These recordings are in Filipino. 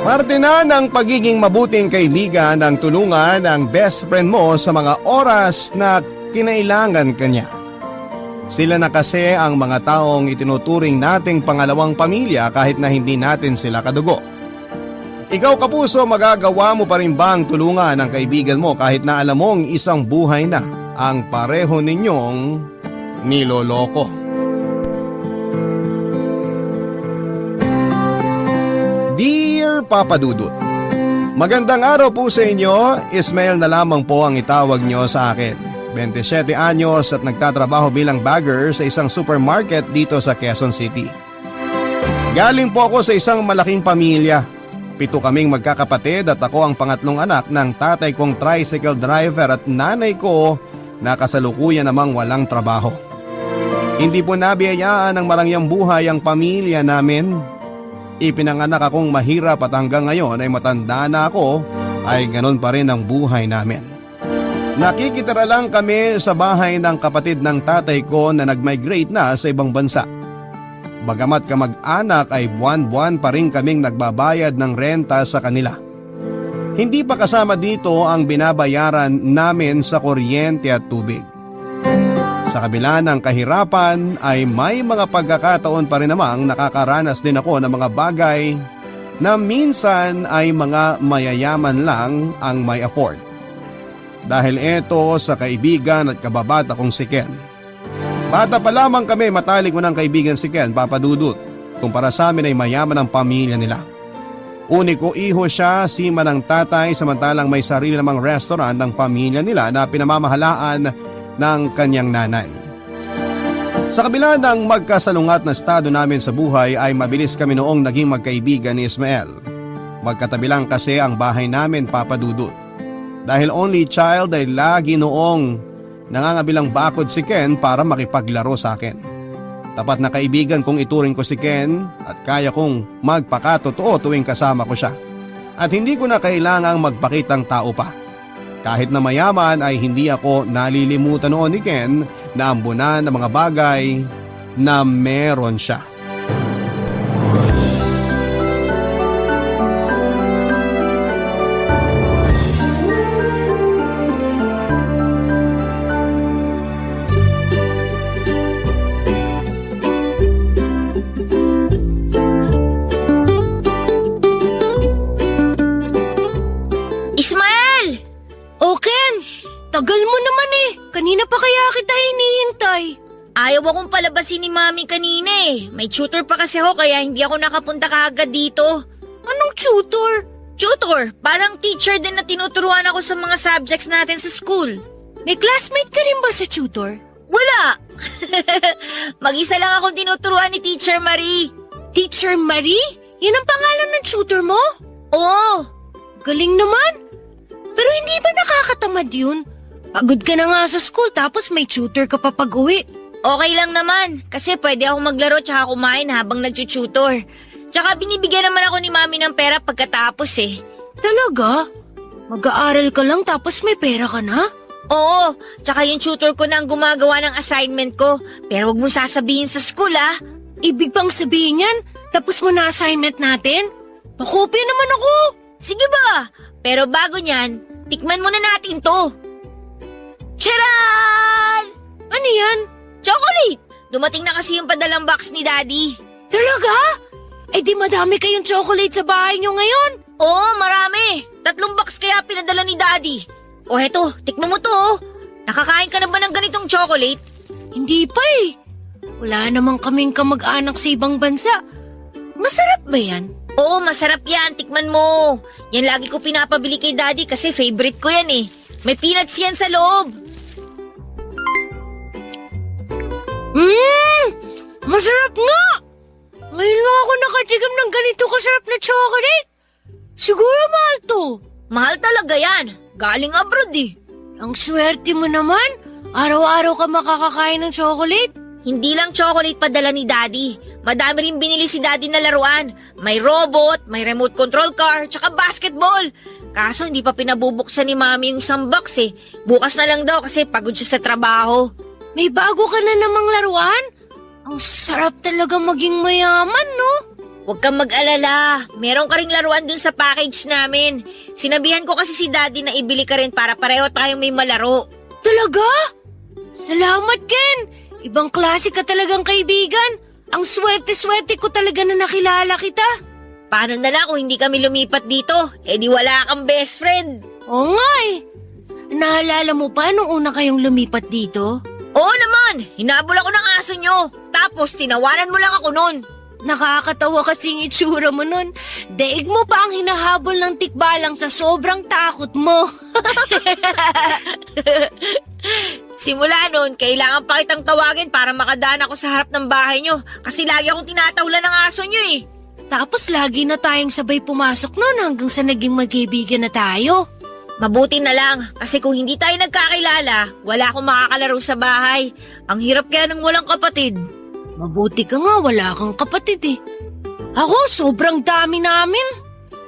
Parte na ng pagiging mabuting kaibigan ang tulungan ng best friend mo sa mga oras na kinailangan kanya. Sila na kasi ang mga taong itinuturing nating pangalawang pamilya kahit na hindi natin sila kadugo. Ikaw kapuso, magagawa mo pa rin ba ang tulungan ng kaibigan mo kahit na alam mong isang buhay na ang pareho ninyong niloloko? Dear Papa Dudut, magandang araw po sa inyo. Ismael na lamang po ang itawag nyo sa akin. 27 anyos at nagtatrabaho bilang bagger sa isang supermarket dito sa Quezon City. Galing po ako sa isang malaking pamilya. 7 kaming magkakapatid at ako ang pangatlong anak ng tatay kong tricycle driver at nanay ko na kasalukuyan namang walang trabaho. Hindi po nabiyayaan ng marangyang buhay ang pamilya namin. Ipinanganak akong mahirap at hanggang ngayon ay matanda na ako ay ganun pa rin ang buhay namin. Nakikitira lang kami sa bahay ng kapatid ng tatay ko na nag-migrate na sa ibang bansa. Bagamat kamag-anak ay buwan-buwan pa rin kaming nagbabayad ng renta sa kanila. Hindi pa kasama dito ang binabayaran namin sa kuryente at tubig. Sa kabila ng kahirapan ay may mga pagkakataon pa rin namang nakakaranas din ako ng mga bagay na minsan ay mga mayayaman lang ang may afford. Dahil ito sa kaibigan at kababata kong si Ken. Bata pa lamang kami matalik mo ng kaibigan si Ken, Papa Dudut. Kumpara sa amin ay mayaman ang pamilya nila. Uniko iho siya, sima ng tatay samantalang may sarili namang restaurant ng pamilya nila na pinamamahalaan ng kanyang nanay. Sa kabila ng magkasalungat na estado namin sa buhay ay mabilis kami noong naging magkaibigan ni Ismael. Magkatabi lang kasi ang bahay namin, Papa Dudut. Dahil only child ay lagi noong nangangabilang bakod si Ken para makipaglaro sa akin. Tapat na kaibigan kong ituring ko si Ken at kaya kong magpakatotoo tuwing kasama ko siya. At hindi ko na kailangang magpakitang tao pa. Kahit na mayaman ay hindi ako nalilimutan noon ni Ken na ambunan ng mga bagay na meron siya. Tagal mo naman eh. Kanina pa kaya kita hinihintay. Ayaw akong palabasin ni Mami kanina eh. May tutor pa kasi ako kaya hindi ako nakapunta kaagad dito. Anong tutor? Tutor? Parang teacher din na tinuturuan ako sa mga subjects natin sa school. May classmate ka rin ba sa tutor? Wala! Mag-isa lang akong tinuturuan ni Teacher Marie. Teacher Marie? Yan ang pangalan ng tutor mo? Oo! Galing naman. Pero hindi ba nakakatamad yun? Pagod ka na nga sa school tapos may tutor ka pa pag-uwi. Okay lang naman kasi pwede ako maglaro tsaka kumain habang nagtututor. Tsaka binibigyan naman ako ni Mami ng pera pagkatapos eh. Talaga? Mag-aaral ka lang tapos may pera ka na? Oo, tsaka yung tutor ko na ang gumagawa ng assignment ko. Pero wag mo sasabihin sa school ah. Ibig bang sabihin yan? Tapos mo na assignment natin? Pakopya naman ako. Sige ba? Pero bago niyan, tikman muna natin to. Tcharan! Ano yan? Chocolate! Dumating na kasi yung padalang box ni Daddy. Talaga? Eh di madami kayong chocolate sa bahay nyo ngayon. Oo, marami. 3 box kaya pinadala ni Daddy. O heto, tikman mo to oh. Nakakain ka na ba ng ganitong chocolate? Hindi pa eh. Wala namang kaming kamag-anak sa ibang bansa. Masarap ba yan? Oo, masarap yan. Tikman mo. Yan lagi ko pinapabili kay Daddy kasi favorite ko yan eh. May peanuts yan sa loob. Masarap nga! Ngayon lang ako nakatigam ng ganito kasarap na chocolate. Siguro mahal to. Mahal talaga yan. Galing abroad eh. Ang swerte mo naman. Araw-araw ka makakakain ng chocolate. Hindi lang chocolate padala ni Daddy. Madami rin binili si Daddy na laruan. May robot, may remote control car, tsaka basketball. Kaso hindi pa pinabubuksan ni Mami yung isang box eh. Bukas na lang daw kasi pagod siya sa trabaho. May bago ka na namang laruan? Ang sarap talaga maging mayaman, no? Huwag kang mag-alala. Meron ka ring laruan dun sa package namin. Sinabihan ko kasi si Daddy na ibili ka rin para pareho tayong may malaro. Talaga? Salamat, Ken! Ibang klase ka talagang kaibigan. Ang swerte-swerte ko talaga na nakilala kita. Paano na lang kung hindi kami lumipat dito? Eh di wala kang best friend. Oo nga eh. Naalala mo pa nung una kayong lumipat dito? Oo naman, hinabol ako ng aso nyo. Tapos tinawanan mo lang ako nun. Nakakatawa kasing itsura mo nun. Daig mo pa ang hinahabol ng tikbalang sa sobrang takot mo. Simula nun, kailangan pa kitang tawagin para makadaan ako sa harap ng bahay nyo. Kasi lagi akong tinatawlan ng aso nyo eh. Tapos lagi na tayong sabay pumasok nun hanggang sa naging magkaibigan na tayo. Mabuti na lang, kasi kung hindi tayo nagkakilala, wala akong makakalaro sa bahay. Ang hirap kaya ng walang kapatid. Mabuti ka nga, wala kang kapatid eh. Ako, sobrang dami namin.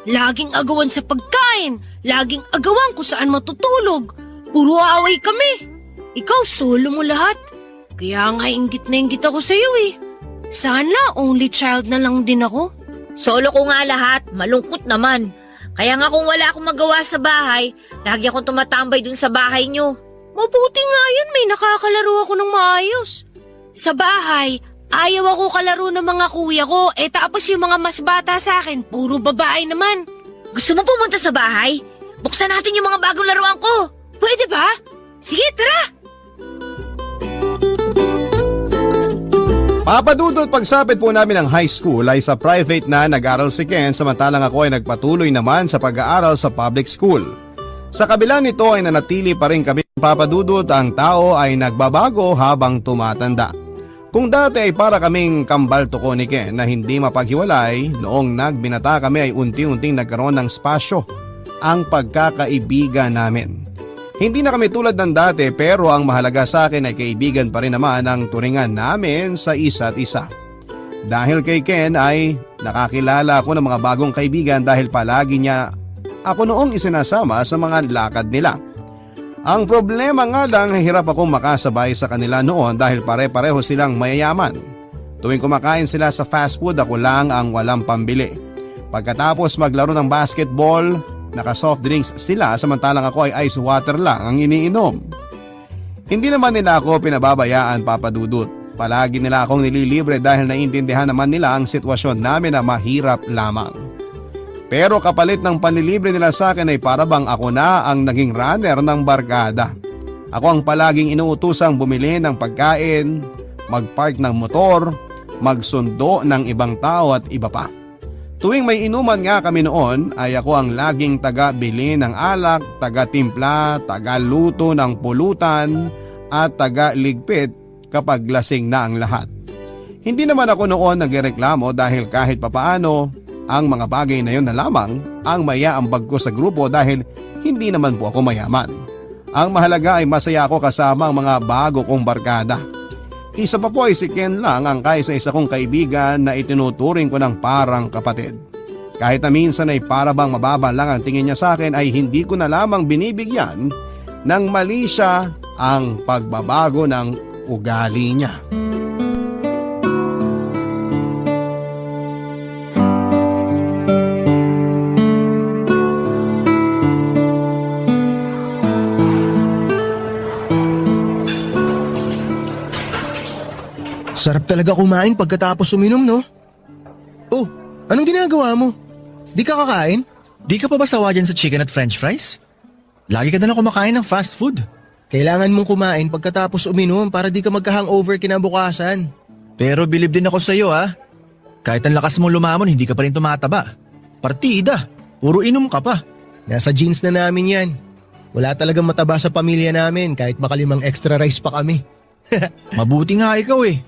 Laging agawan sa pagkain, laging agawan kung saan matutulog. Puro away kami. Ikaw, solo mo lahat. Kaya nga inggit na inggit ako sa'yo eh. Sana only child na lang din ako. Solo ko nga lahat, malungkot naman. Kaya nga kung wala akong magawa sa bahay, lagi akong tumatambay dun sa bahay nyo. Mabuti nga yun, may nakakalaro ako ng maayos. Sa bahay, ayaw ako kalaro ng mga kuya ko, tapos yung mga mas bata sa akin, puro babae naman. Gusto mo pumunta sa bahay? Buksan natin yung mga bagong laruan ko. Pwede ba? Sige, tara! Papadudot, pagsapit po namin ng high school ay sa private na nag-aral si Ken samantalang ako ay nagpatuloy naman sa pag-aaral sa public school. Sa kabila nito ay nanatili pa rin kami papadudot, ang tao ay nagbabago habang tumatanda. Kung dati ay para kaming kambal tuko ni Ken na hindi mapaghiwalay, noong nagbinata kami ay unti-unting nagkaroon ng spasyo ang pagkakaibigan namin. Hindi na kami tulad ng dati pero ang mahalaga sa akin ay kaibigan pa rin naman ang turingan namin sa isa't isa. Dahil kay Ken ay nakakilala ako ng mga bagong kaibigan dahil palagi niya ako noong isinasama sa mga lakad nila. Ang problema nga lang, hirap akong makasabay sa kanila noon dahil pare-pareho silang mayayaman. Tuwing kumakain sila sa fast food, ako lang ang walang pambili. Pagkatapos maglaro ng basketball, naka-soft drinks sila samantalang ako ay ice water lang ang iniinom. Hindi naman nila ako pinababayaan, papadudot. Palagi nila akong nililibre dahil naiintindihan naman nila ang sitwasyon namin na mahirap lamang. Pero kapalit ng panlilibre nila sa akin ay parabang ako na ang naging runner ng barkada. Ako ang palaging inuutusang bumili ng pagkain, magpark ng motor, magsundo ng ibang tao at iba pa. Tuwing may inuman nga kami noon ay ako ang laging taga-bili ng alak, taga-timpla, taga-luto ng pulutan at taga-ligpit kapag lasing na ang lahat. Hindi naman ako noon nagreklamo dahil kahit papaano ang mga bagay na yon na lamang ang mayaambag ko sa grupo dahil hindi naman po ako mayaman. Ang mahalaga ay masaya ako kasama ang mga bago kong barkada. Isa pa po ay si Ken lang ang kaisa-isa kong kaibigan na itinuturing ko ng parang kapatid. Kahit na minsan ay para bang mababa lang ang tingin niya sa akin ay hindi ko na lamang binibigyan ng mali siya ang pagbabago ng ugali niya. Sarap talaga kumain pagkatapos uminom, no? Oh, anong ginagawa mo? Di ka kakain? Di ka pa ba sawa dyan sa chicken at french fries? Lagi ka na lang kumakain ng fast food. Kailangan mong kumain pagkatapos uminom para di ka magka-hangover kinabukasan. Pero bilib din ako sa'yo ha. Kahit ang lakas mo lumamon, hindi ka pa rin tumataba. Partida, puro inom ka pa. Nasa genes na namin yan. Wala talagang mataba sa pamilya namin kahit makalimang extra rice pa kami. Mabuti nga ikaw eh.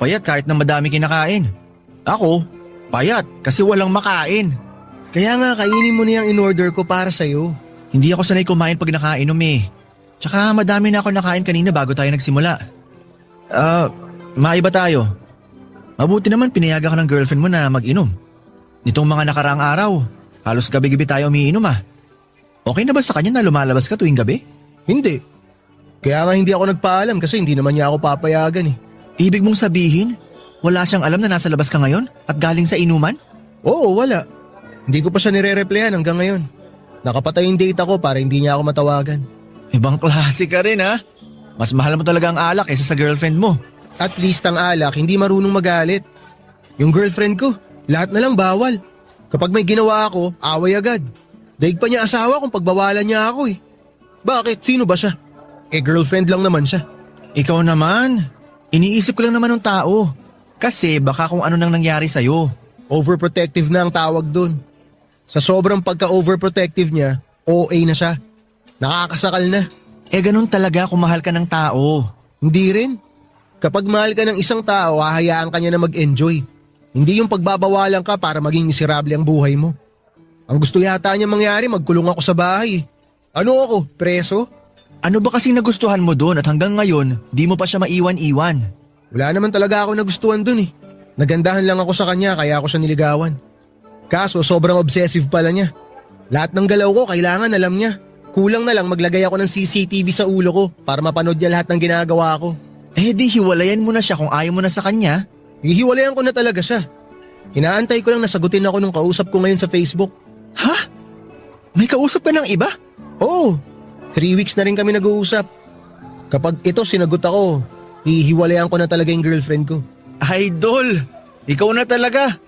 Payat kahit na madami kinakain. Ako, payat kasi walang makain. Kaya nga kainin mo na yung in-order ko para sa'yo. Hindi ako sanay kumain pag nakainom eh. Tsaka madami na ako nakain kanina bago tayo nagsimula. Maiba tayo. Mabuti naman pinayagan ka ng girlfriend mo na mag-inom. Nitong mga nakaraang araw, halos gabi-gabi tayo umiinom ah. Okay na ba sa kanya na lumalabas ka tuwing gabi? Hindi. Kaya nga hindi ako nagpaalam kasi hindi naman niya ako papayagan eh. Ibig mong sabihin, Wala siyang alam na nasa labas ka ngayon at galing sa inuman? Oo, wala. Hindi ko pa siya nire-replyan hanggang ngayon. Nakapatay yung data ko para hindi niya ako matawagan. Ibang klase ka rin ha? Mas mahal mo talaga ang alak kaysa sa girlfriend mo. At least ang alak, hindi marunong magalit. Yung girlfriend ko, lahat na lang bawal. Kapag may ginawa ako, away agad. Daig pa niya asawa kung pagbawalan niya ako eh. Bakit? Sino ba siya? Girlfriend lang naman siya. Ikaw naman. Iniisip ko lang naman ng tao. Kasi baka kung ano nang nangyari sa'yo. Overprotective na ang tawag dun. Sa sobrang pagka-overprotective niya, OA na siya. Nakakasakal na. Ganun talaga kung mahal ka ng tao. Hindi rin. Kapag mahal ka ng isang tao, hahayaan ka niya na mag-enjoy. Hindi yung pagbabawalan ka para maging miserable ang buhay mo. Ang gusto yata niya mangyari, magkulong ako sa bahay. Ano ako, preso? Ano ba kasing nagustuhan mo doon at hanggang ngayon, di mo pa siya maiwan-iwan? Wala naman talaga ako nagustuhan dun eh. Nagandahan lang ako sa kanya kaya ako siya niligawan. Kaso sobrang obsessive pala niya. Lahat ng galaw ko kailangan alam niya. Kulang na lang maglagay ako ng CCTV sa ulo ko para mapanood niya lahat ng ginagawa ko. Di hiwalayan mo na siya kung ayaw mo na sa kanya. Hihiwalayan ko na talaga siya. Inaantay ko lang nasagutin ako nung kausap ko ngayon sa Facebook. Ha? May kausap ka ng iba? Oo, 3 weeks na rin kami nag-uusap. Kapag ito sinagot ako, hihiwalayan ko na talaga yung girlfriend ko. Idol! Ikaw na talaga.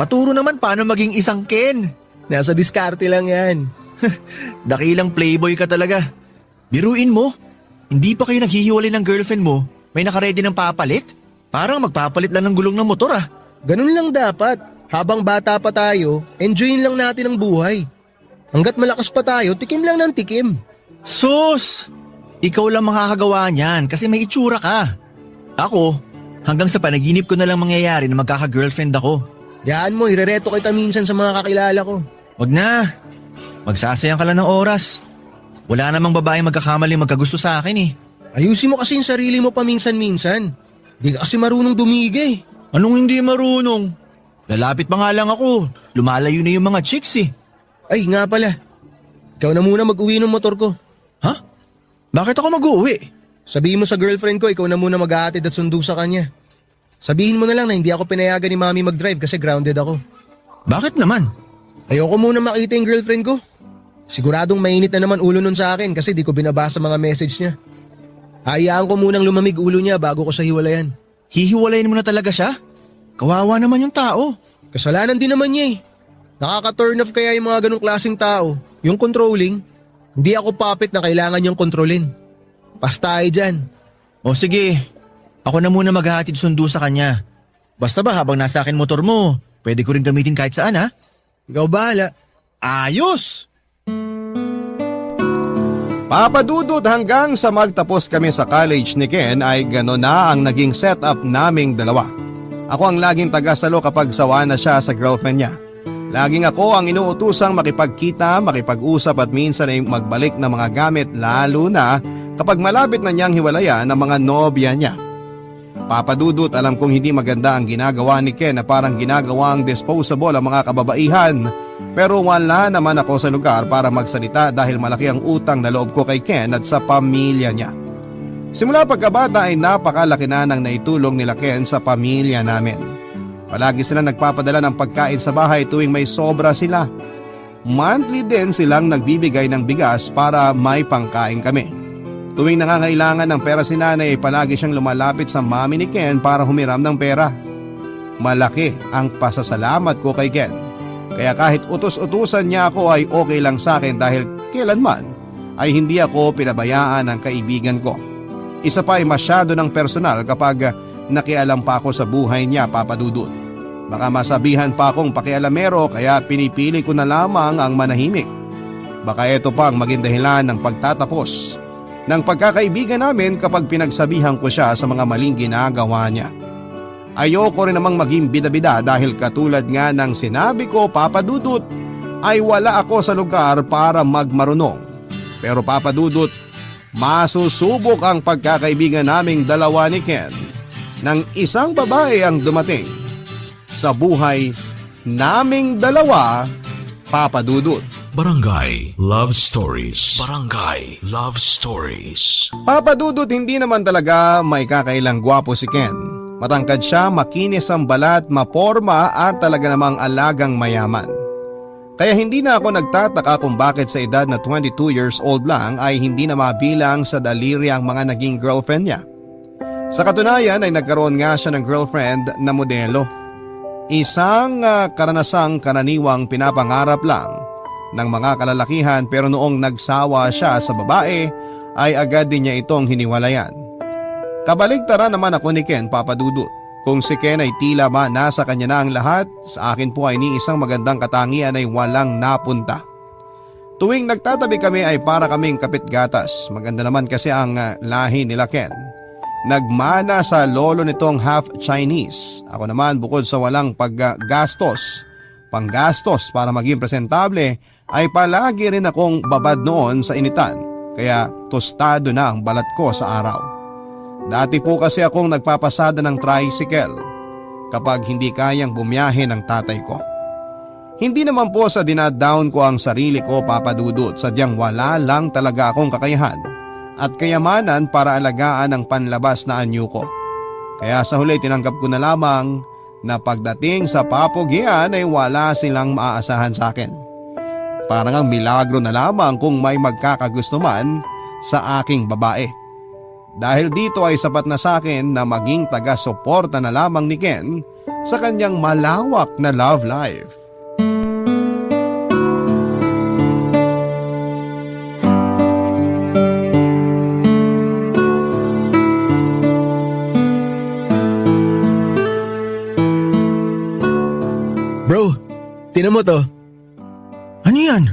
Paturo naman paano maging isang Ken. Nasa diskarte lang yan. Dakilang playboy ka talaga. Biruin mo, hindi pa kayo naghihiwalay ng girlfriend mo, may nakaredy ng papalit? Parang magpapalit lang ng gulong ng motor ah. Ganun lang dapat. Habang bata pa tayo, enjoyin lang natin ang buhay. Hanggat malakas pa tayo, tikim lang ng tikim. Sus! Ikaw lang makakagawa niyan kasi may itsura ka. Ako, hanggang sa panaginip ko na lang mangyayari na magkaka-girlfriend ako. Yaan mo, irereto kita minsan sa mga kakilala ko. Wag na. Magsasayang ka lang ng oras. Wala namang babaeng magkakamali magkagusto sa akin eh. Ayusin mo kasi yung sarili mo paminsan-minsan. Di ka kasi marunong dumigay. Anong hindi marunong? Lalapit pa nga lang ako. Lumalayo na yung mga chicks eh. Ay nga pala, ikaw na muna mag-uwi ng motor ko. Ha? Bakit ako mag-uwi? Sabihin mo sa girlfriend ko, ikaw na muna mag-aatid at sundo sa kanya. Sabihin mo na lang na hindi ako pinayagan ni mami mag-drive kasi grounded ako. Bakit naman? Ayoko muna makita yung girlfriend ko. Siguradong mainit na naman ulo nun sa akin kasi di ko binabasa mga message niya. Hayaan ko munang lumamig ulo niya bago ko sa hiwalayan. Hihiwalayin mo na talaga siya? Kawawa naman yung tao. Kasalanan din naman niya eh. Nakaka-turn off kaya yung mga ganong klaseng tao. Yung controlling, hindi ako puppet na kailangan niyang kontrolin. Pastahe dyan. O sige, ako na muna maghahatid sundo sa kanya. Basta ba habang nasa akin motor mo, pwede ko rin gamitin kahit saan ha? Ikaw bahala. Ayos! Papadudod hanggang sa magtapos kami sa college ni Ken ay gano'n na ang naging setup naming dalawa. Ako ang laging tagasalo kapag sawa na siya sa girlfriend niya. Laging ako ang inuutusang makipagkita, makipag-usap at minsan ay magbalik ng mga gamit lalo na kapag malapit na niyang hiwalayan ang mga nobya niya. Papadudot, alam kong hindi maganda ang ginagawa ni Ken na parang ginagawang disposable ang mga kababaihan. Pero wala naman ako sa lugar para magsalita dahil malaki ang utang na loob ko kay Ken at sa pamilya niya. Simula pagkabata ay napakalaki na ng naitulong nila Ken sa pamilya namin. Palagi sila nagpapadala ng pagkain sa bahay tuwing may sobra sila. Monthly din silang nagbibigay ng bigas para may pangkain kami. Tuwing nangangailangan ng pera si nanay ay palagi siyang lumalapit sa mami ni Ken para humiram ng pera. Malaki ang pasasalamat ko kay Ken. Kaya kahit utos-utusan niya ako ay okay lang sa akin dahil kailanman ay hindi ako pinabayaan ng kaibigan ko. Isa pa ay masyado ng personal kapag nakialam pa ako sa buhay niya, Papadudot. Baka masabihan pa akong pakialamero kaya pinipili ko na lamang ang manahimik. Baka ito pa ang maging dahilan ng pagtatapos ng pagkakaibigan namin kapag pinagsabihan ko siya sa mga maling ginagawa niya. Ayoko rin namang maging bida-bida dahil katulad nga ng sinabi ko, Papadudot, ay wala ako sa lugar para magmarunong. Pero Papadudot, masusubok ang pagkakaibigan naming dalawa ni Ken nang isang babae ang dumating sa buhay naming dalawa, Papadudot. Barangay Love Stories. Barangay Love Stories. Papadudot, hindi naman talaga may kakailang gwapo si Ken. Matangkad siya, makinis ang balat, maporma at talaga namang alagang mayaman. Kaya hindi na ako nagtataka kung bakit sa edad na 22 years old lang ay hindi na mabilang sa daliri ang mga naging girlfriend niya. Sa katunayan ay nagkaroon nga siya ng girlfriend na modelo. Isang karanasang karaniwang pinapangarap lang ng mga kalalakihan, pero noong nagsawa siya sa babae ay agad din niya itong hiniwalayan. Kabaligtaran naman ako ni Ken, Papa Dudut. Kung si Ken ay tila ba nasa kanya na ang lahat, sa akin po ay ni isang magandang katangian ay walang napunta. Tuwing nagtatabi kami ay para kaming kapit-gatas. Maganda naman kasi ang lahi nila Ken. Nagmana sa lolo nitong half Chinese. Ako naman bukod sa walang panggastos para maging presentable, ay palagi rin akong babad noon sa initan. Kaya tostado na ang balat ko sa araw. Dati po kasi akong nagpapasada ng tricycle kapag hindi kayang bumiyahe ng tatay ko. Hindi naman po sa dinadown ko ang sarili ko, Papa Dudut, sadyang wala lang talaga akong kakayahan at kayamanan para alagaan ang panlabas na anyo ko. Kaya sa huli tinanggap ko na lamang na pagdating sa papogian ay wala silang maaasahan sa akin. Parang ang milagro na lamang kung may magkakagusto man sa aking babae. Dahil dito ay sapat na sa akin na maging taga-suporta na lamang ni Ken sa kanyang malawak na love life. Bro, tinan mo to. Ano yan?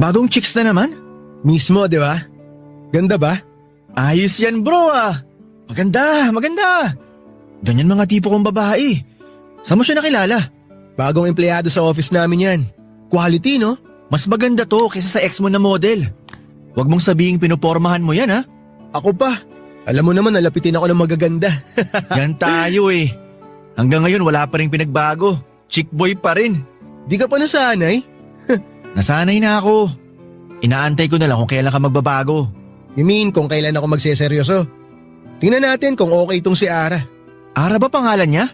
Bagong chicks na naman? Mismo, di ba? Ganda ba? Ayos yan bro ah. Maganda. Ganyan mga tipo kong babae. Saan mo siya nakilala? Bagong empleyado sa office namin yan. Quality, no? Mas maganda to kaysa sa ex mo na model. Huwag mong sabihing pinupormahan mo yan ha. Ako pa. Alam mo naman, nalapitin ako ng magaganda. Yan tayo eh. Hanggang ngayon wala pa rin pinagbago. Chick boy pa rin. Di ka pa nasanay? Nasanay na ako. Inaantay ko na lang kung kailan ka magbabago. You mean kung kailan ako magseseryoso? Tingnan natin kung okay itong si Ara. Ara ba pangalan niya?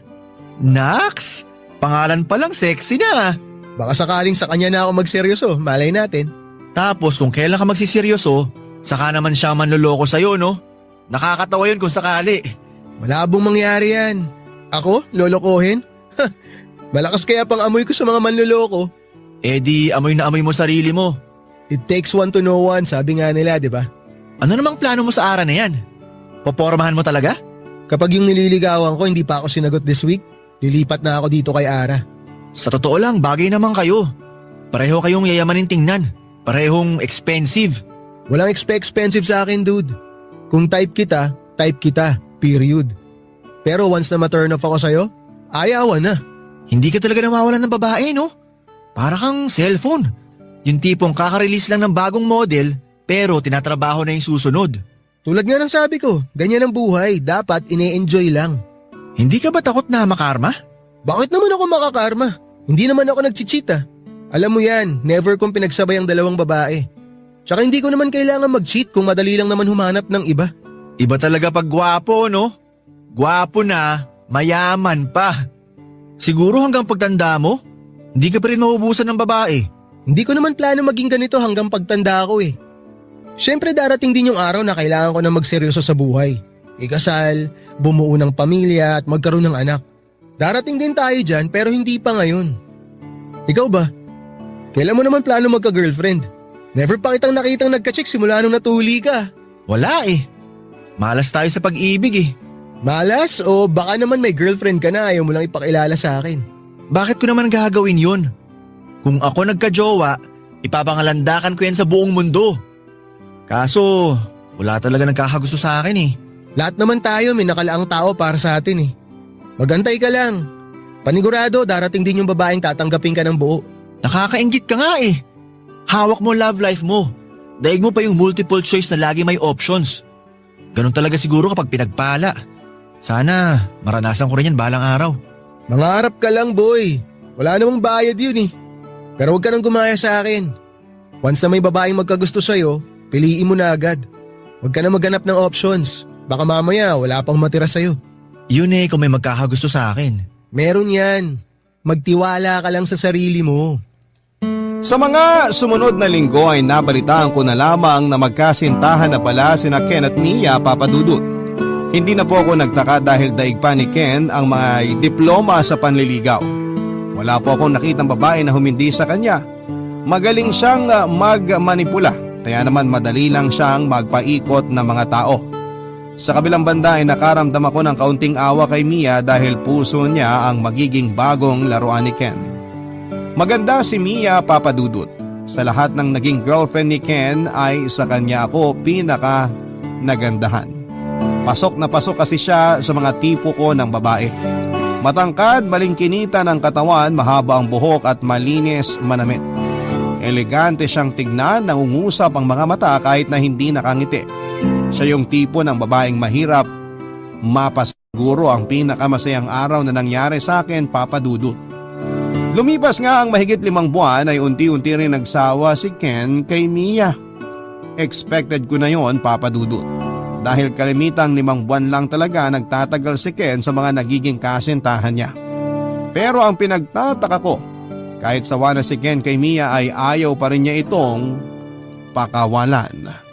Nax! Pangalan pa lang sexy na. Baka sakaling sa kanya na ako magseryoso, malay natin. Tapos kung kailan ka magsiseryoso, saka naman siya manloloko sa'yo no? Nakakatawa yun kung sakali. Malabong mangyari yan. Ako? Lolokohin? Malakas kaya pang amoy ko sa mga manloloko. Eh di amoy na amoy mo sarili mo. It takes one to know one, sabi nga nila, di ba? Ano namang plano mo sa Ara na yan? Popormahan mo talaga? Kapag yung nililigawan ko hindi pa ako sinagot this week, lilipat na ako dito kay Ara. Sa totoo lang, bagay naman kayo. Pareho kayong yayamanin tingnan. Parehong expensive. Walang expensive sa akin, dude. Kung type kita, period. Pero once na ma-turn off ako sa'yo, ayawan na. Hindi ka talaga nawawalan ng babae, no? Para kang cellphone. Yung tipong kaka-release lang ng bagong model, pero tinatrabaho na yung susunod. Tulad nga ng sabi ko, ganyan ang buhay, dapat ine-enjoy lang. Hindi ka ba takot na makarma? Bakit naman ako makakarma? Hindi naman ako nag-cheat ah. Alam mo yan, never kong pinagsabay ang dalawang babae. Tsaka hindi ko naman kailangan mag-cheat kung madali lang naman humanap ng iba. Iba talaga pag gwapo, no? Gwapo na, mayaman pa. Siguro hanggang pagtanda mo, hindi ka pa rin maubusan ng babae. Hindi ko naman plano maging ganito hanggang pagtanda ko eh. Siyempre darating din yung araw na kailangan ko na magseryoso sa buhay. Ikasal, bumuo ng pamilya at magkaroon ng anak. Darating din tayo dyan pero hindi pa ngayon. Ikaw ba? Kailan mo naman plano magka-girlfriend? Never pa kitang nakitang nagka-chick simula nung natuli ka. Wala eh. Malas tayo sa pag-ibig eh. Malas o baka naman may girlfriend ka na ayaw mo lang ipakilala sa akin? Bakit ko naman gagawin yun? Kung ako nagka-jowa, ipapangalandakan ko yan sa buong mundo. Kaso, wala talaga nagkakagusto sa akin eh. Lahat naman tayo may nakalaang tao para sa atin eh. Magantay ka lang. Panigurado darating din yung babaeng tatanggapin ka ng buo. Nakakainggit ka nga eh. Hawak mo love life mo. Daig mo pa yung multiple choice na lagi may options. Ganon talaga siguro kapag pinagpala. Sana maranasan ko rin yan balang araw. Mangarap ka lang boy. Wala namang bayad yun eh. Pero huwag ka nang gumaya sa akin. Once na may babaeng magkagusto sa'yo, piliin mo na agad. Huwag ka na maghanap ng options. Baka mamaya wala pang matira sa'yo. Yun kung may magkakagusto sa akin. Meron yan. Magtiwala ka lang sa sarili mo. Sa mga sumunod na linggo ay nabalitaan ko na lamang na magkasintahan na pala sina Ken at Mia Papadudut. Hindi na po ako nagtaka dahil daig pa ni Ken ang mga diploma sa panliligaw. Wala po akong nakitang babae na humindi sa kanya. Magaling siyang magmanipula, kaya naman madali lang siyang magpaikot ng mga tao. Sa kabilang banda ay nakaramdam ako ng kaunting awa kay Mia dahil puso niya ang magiging bagong laruan ni Ken. Maganda si Mia Papadudut. Sa lahat ng naging girlfriend ni Ken ay sa kanya ako pinaka nagandahan. Pasok na pasok kasi siya sa mga tipo ko ng babae. Matangkad, balingkinita ng katawan, mahaba ang buhok at malinis manamit. Elegante siyang tignan, nangungusap ang mga mata kahit na hindi nakangiti. Siya yung tipo ng babaeng mahirap mapasiguro ang pinakamasayang araw na nangyari sa akin, Papadudut. Lumipas nga ang mahigit 5 buwan ay unti-unti rin nagsawa si Ken kay Mia. Expected ko na yon, Papadudut. Dahil kalimitang 5 buwan lang talaga nagtatagal si Ken sa mga nagiging kasintahan niya. Pero ang pinagtataka ko, kahit sawa na si Ken kay Mia ay ayaw pa rin niya itong pakawalan.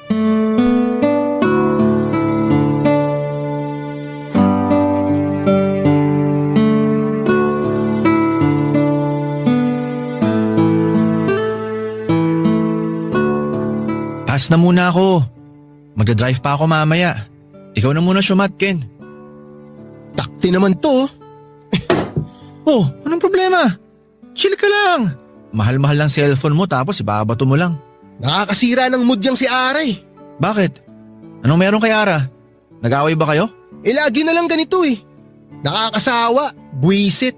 Pass na muna ako. Magdadrive pa ako mamaya. Ikaw na muna syumat, Ken. Takti naman to. Oh, anong problema? Chill ka lang. Mahal-mahal lang cellphone mo tapos ibabato mo lang. Nakakasira ng mood yang si Ara eh. Bakit? Anong meron kay Ara? Nag-away ba kayo? Lagi na lang ganito eh. Nakakasawa, buwisit.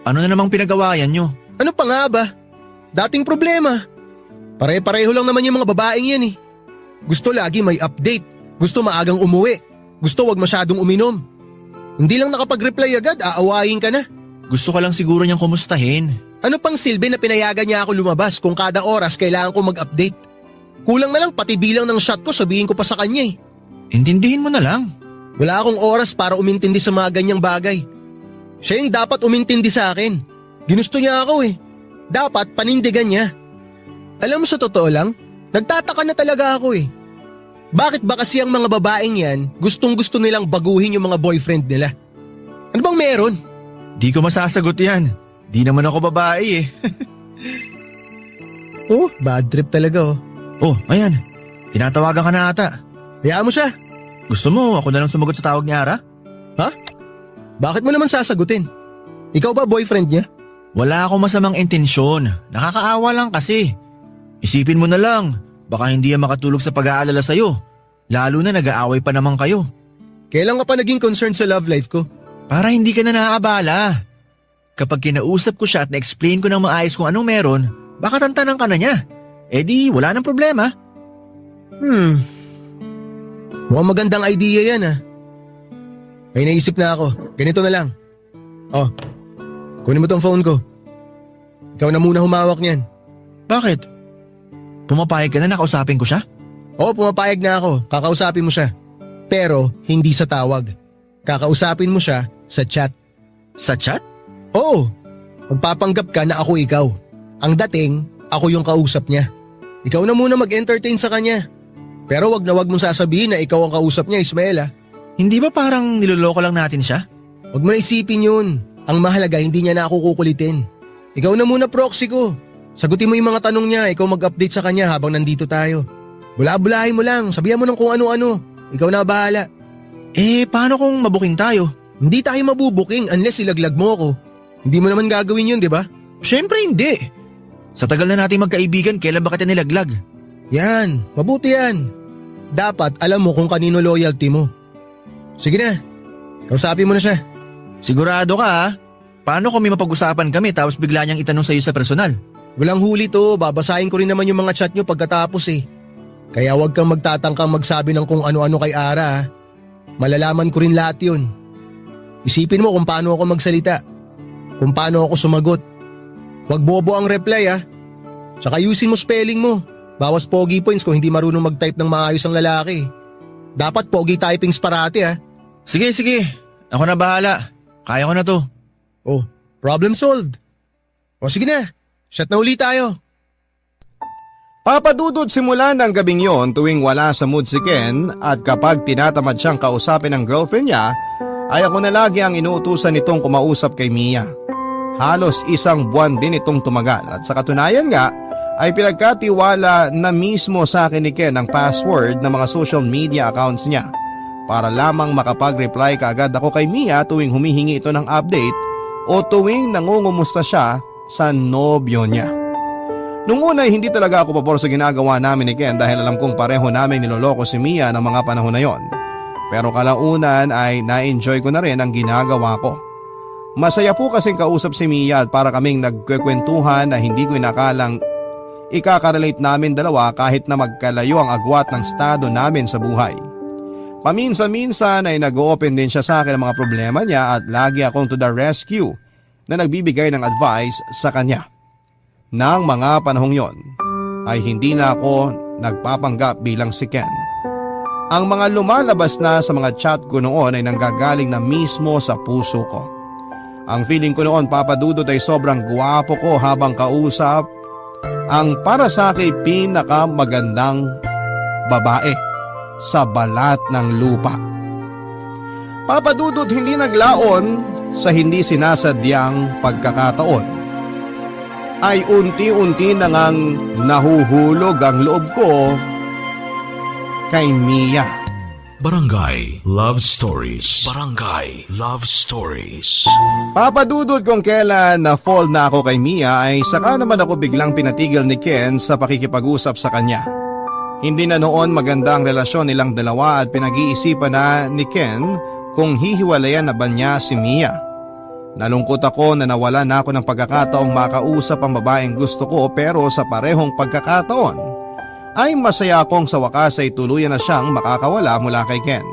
Ano na namang pinagawayan nyo? Ano pa nga ba? Dating problema. Pare-pareho lang naman yung mga babaeng yan eh. Gusto lagi may update. Gusto maagang umuwi. Gusto wag masyadong uminom. Hindi lang nakapag-reply agad, aawayin ka na. Gusto ka lang siguro niyang kumustahin. Ano pang silbi na pinayagan niya ako lumabas kung kada oras kailangan ko mag-update? Kulang na lang pati bilang ng shot ko sabihin ko pa sa kanya eh. Intindihin mo na lang. Wala akong oras para umintindi sa mga ganyang bagay. Siya yung dapat umintindi sa akin. Ginusto niya ako eh. Dapat panindigan niya. Alam mo sa totoo lang, nagtataka na talaga ako eh. Bakit ba kasi ang mga babaeng yan gustong gusto nilang baguhin yung mga boyfriend nila? Ano bang meron? Di ko masasagot yan. Di naman ako babae eh. Oh, bad trip talaga oh. Oh, ayan. Tinatawagan ka na ata. Hayaan mo siya. Gusto mo ako na lang sumagot sa tawag ni Ara? Ha? Bakit mo naman sasagutin? Ikaw ba boyfriend niya? Wala akong masamang intensyon. Nakakaawa lang kasi. Isipin mo na lang, baka hindi yan makatulog sa pag-aalala sa'yo. Lalo na nag-aaway pa naman kayo. Kailan ka pa naging concerned sa love life ko? Para hindi ka na naaabala. Kapag kinausap ko siya at na-explain ko ng maayos kung anong meron, baka tantanan ka na niya. Eh di, wala nang problema. Mukhang magandang idea yan ah. May naisip na ako. Ganito na lang. Oh, kunin mo tong phone ko. Ikaw na muna humawak niyan. Bakit? Pumapayag ka na nakausapin ko siya? Oo, pumapayag na ako. Kakausapin mo siya. Pero hindi sa tawag. Kakausapin mo siya sa chat. Sa chat? Oo. Magpapanggap ka na ako ikaw. Ang dating, ako yung kausap niya. Ikaw na muna mag-entertain sa kanya. Pero wag na wag mong sasabihin na ikaw ang kausap niya, Ismael ah. Hindi ba parang niloloko lang natin siya? Wag mo na isipin yun. Ang mahalaga hindi niya na ako kukulitin. Ikaw na muna proxy ko. Sagutin mo yung mga tanong niya, ikaw mag-update sa kanya habang nandito tayo. Bula-bulahin mo lang, sabihan mo ng kung ano-ano. Ikaw na bahala. Eh, paano kung mabuking tayo? Hindi tayo mabubuking unless ilaglag mo ako. Hindi mo naman gagawin yun, di ba? Siyempre hindi. Sa tagal na natin magkaibigan, kailan ba kita nilaglag? Yan, mabuti yan. Dapat alam mo kung kanino loyalty mo. Sige na, kausapin mo na siya. Sigurado ka ha? Paano kung may mapag-usapan kami tapos bigla niyang itanong sa'yo sa personal? Walang huli to, babasahin ko rin naman yung mga chat nyo pagkatapos eh. Kaya huwag kang magtatangkang magsabi ng kung ano-ano kay Ara. Malalaman ko rin lahat yun. Isipin mo kung paano ako magsalita. Kung paano ako sumagot. Huwag bobo ang reply ah. Tsaka ayusin mo spelling mo. Bawas pogi points kung hindi marunong mag-type ng maayos ang lalaki. Dapat pogi typings parati ah. Sige. Ako na bahala. Kaya ko na to. Oh, problem solved. O sige na, shot na uli tayo. Papadudod simula ng gabing yon tuwing wala sa mood si Ken at kapag tinatamad siyang kausapin ng girlfriend niya, ay ako na lagi ang inuutusan nitong kumausap kay Mia. Halos isang buwan din itong tumagal at sa katunayan nga ay pinagkatiwala na mismo sa akin ni Ken ang password ng mga social media accounts niya para lamang makapag-reply kaagad ako kay Mia tuwing humihingi ito ng update o tuwing nangungumusta siya sa nobyo niya. Nung una ay hindi talaga ako pabor sa ginagawa namin ni Ken dahil alam kong pareho namin niloloko si Mia ng mga panahon na yon. Pero kalaunan ay na-enjoy ko na rin ang ginagawa ko. Masaya po kasing kausap si Mia at para kaming nagkwekwentuhan na hindi ko inakalang ikakarelate namin dalawa kahit na magkalayo ang agwat ng estado namin sa buhay. Paminsan-minsan ay nag-open din siya sa akin ng mga problema niya at lagi akong to the rescue na nagbibigay ng advice sa kanya. Nang mga panahong yon ay hindi na ako nagpapanggap bilang si Ken. Ang mga lumalabas na sa mga chat ko noon ay nanggagaling na mismo sa puso ko. Ang feeling ko noon, Papa Dudut, ay sobrang gwapo ko habang kausap ang para sa akin pinakamagandang babae sa balat ng lupa. Papa Dudut, hindi naglaon sa hindi sinasadyang pagkakataon ay unti-unti na ngang nahuhulog ang loob ko kay Mia. Barangay Love Stories. Barangay Love Stories. Papadudod kung kailan na-fall na ako kay Mia ay saka naman ako biglang pinatigil ni Ken sa pakikipag-usap sa kanya. Hindi na noon maganda ang relasyon nilang dalawa at pinag-iisipan na ni Ken kung hihiwalayan na ba niya si Mia. Nalungkot ako na nawala na ako ng pagkakataong makausap ang babaeng gusto ko pero sa parehong pagkakataon ay masaya akong sa wakas ay tuluyan na siyang makakawala mula kay Ken.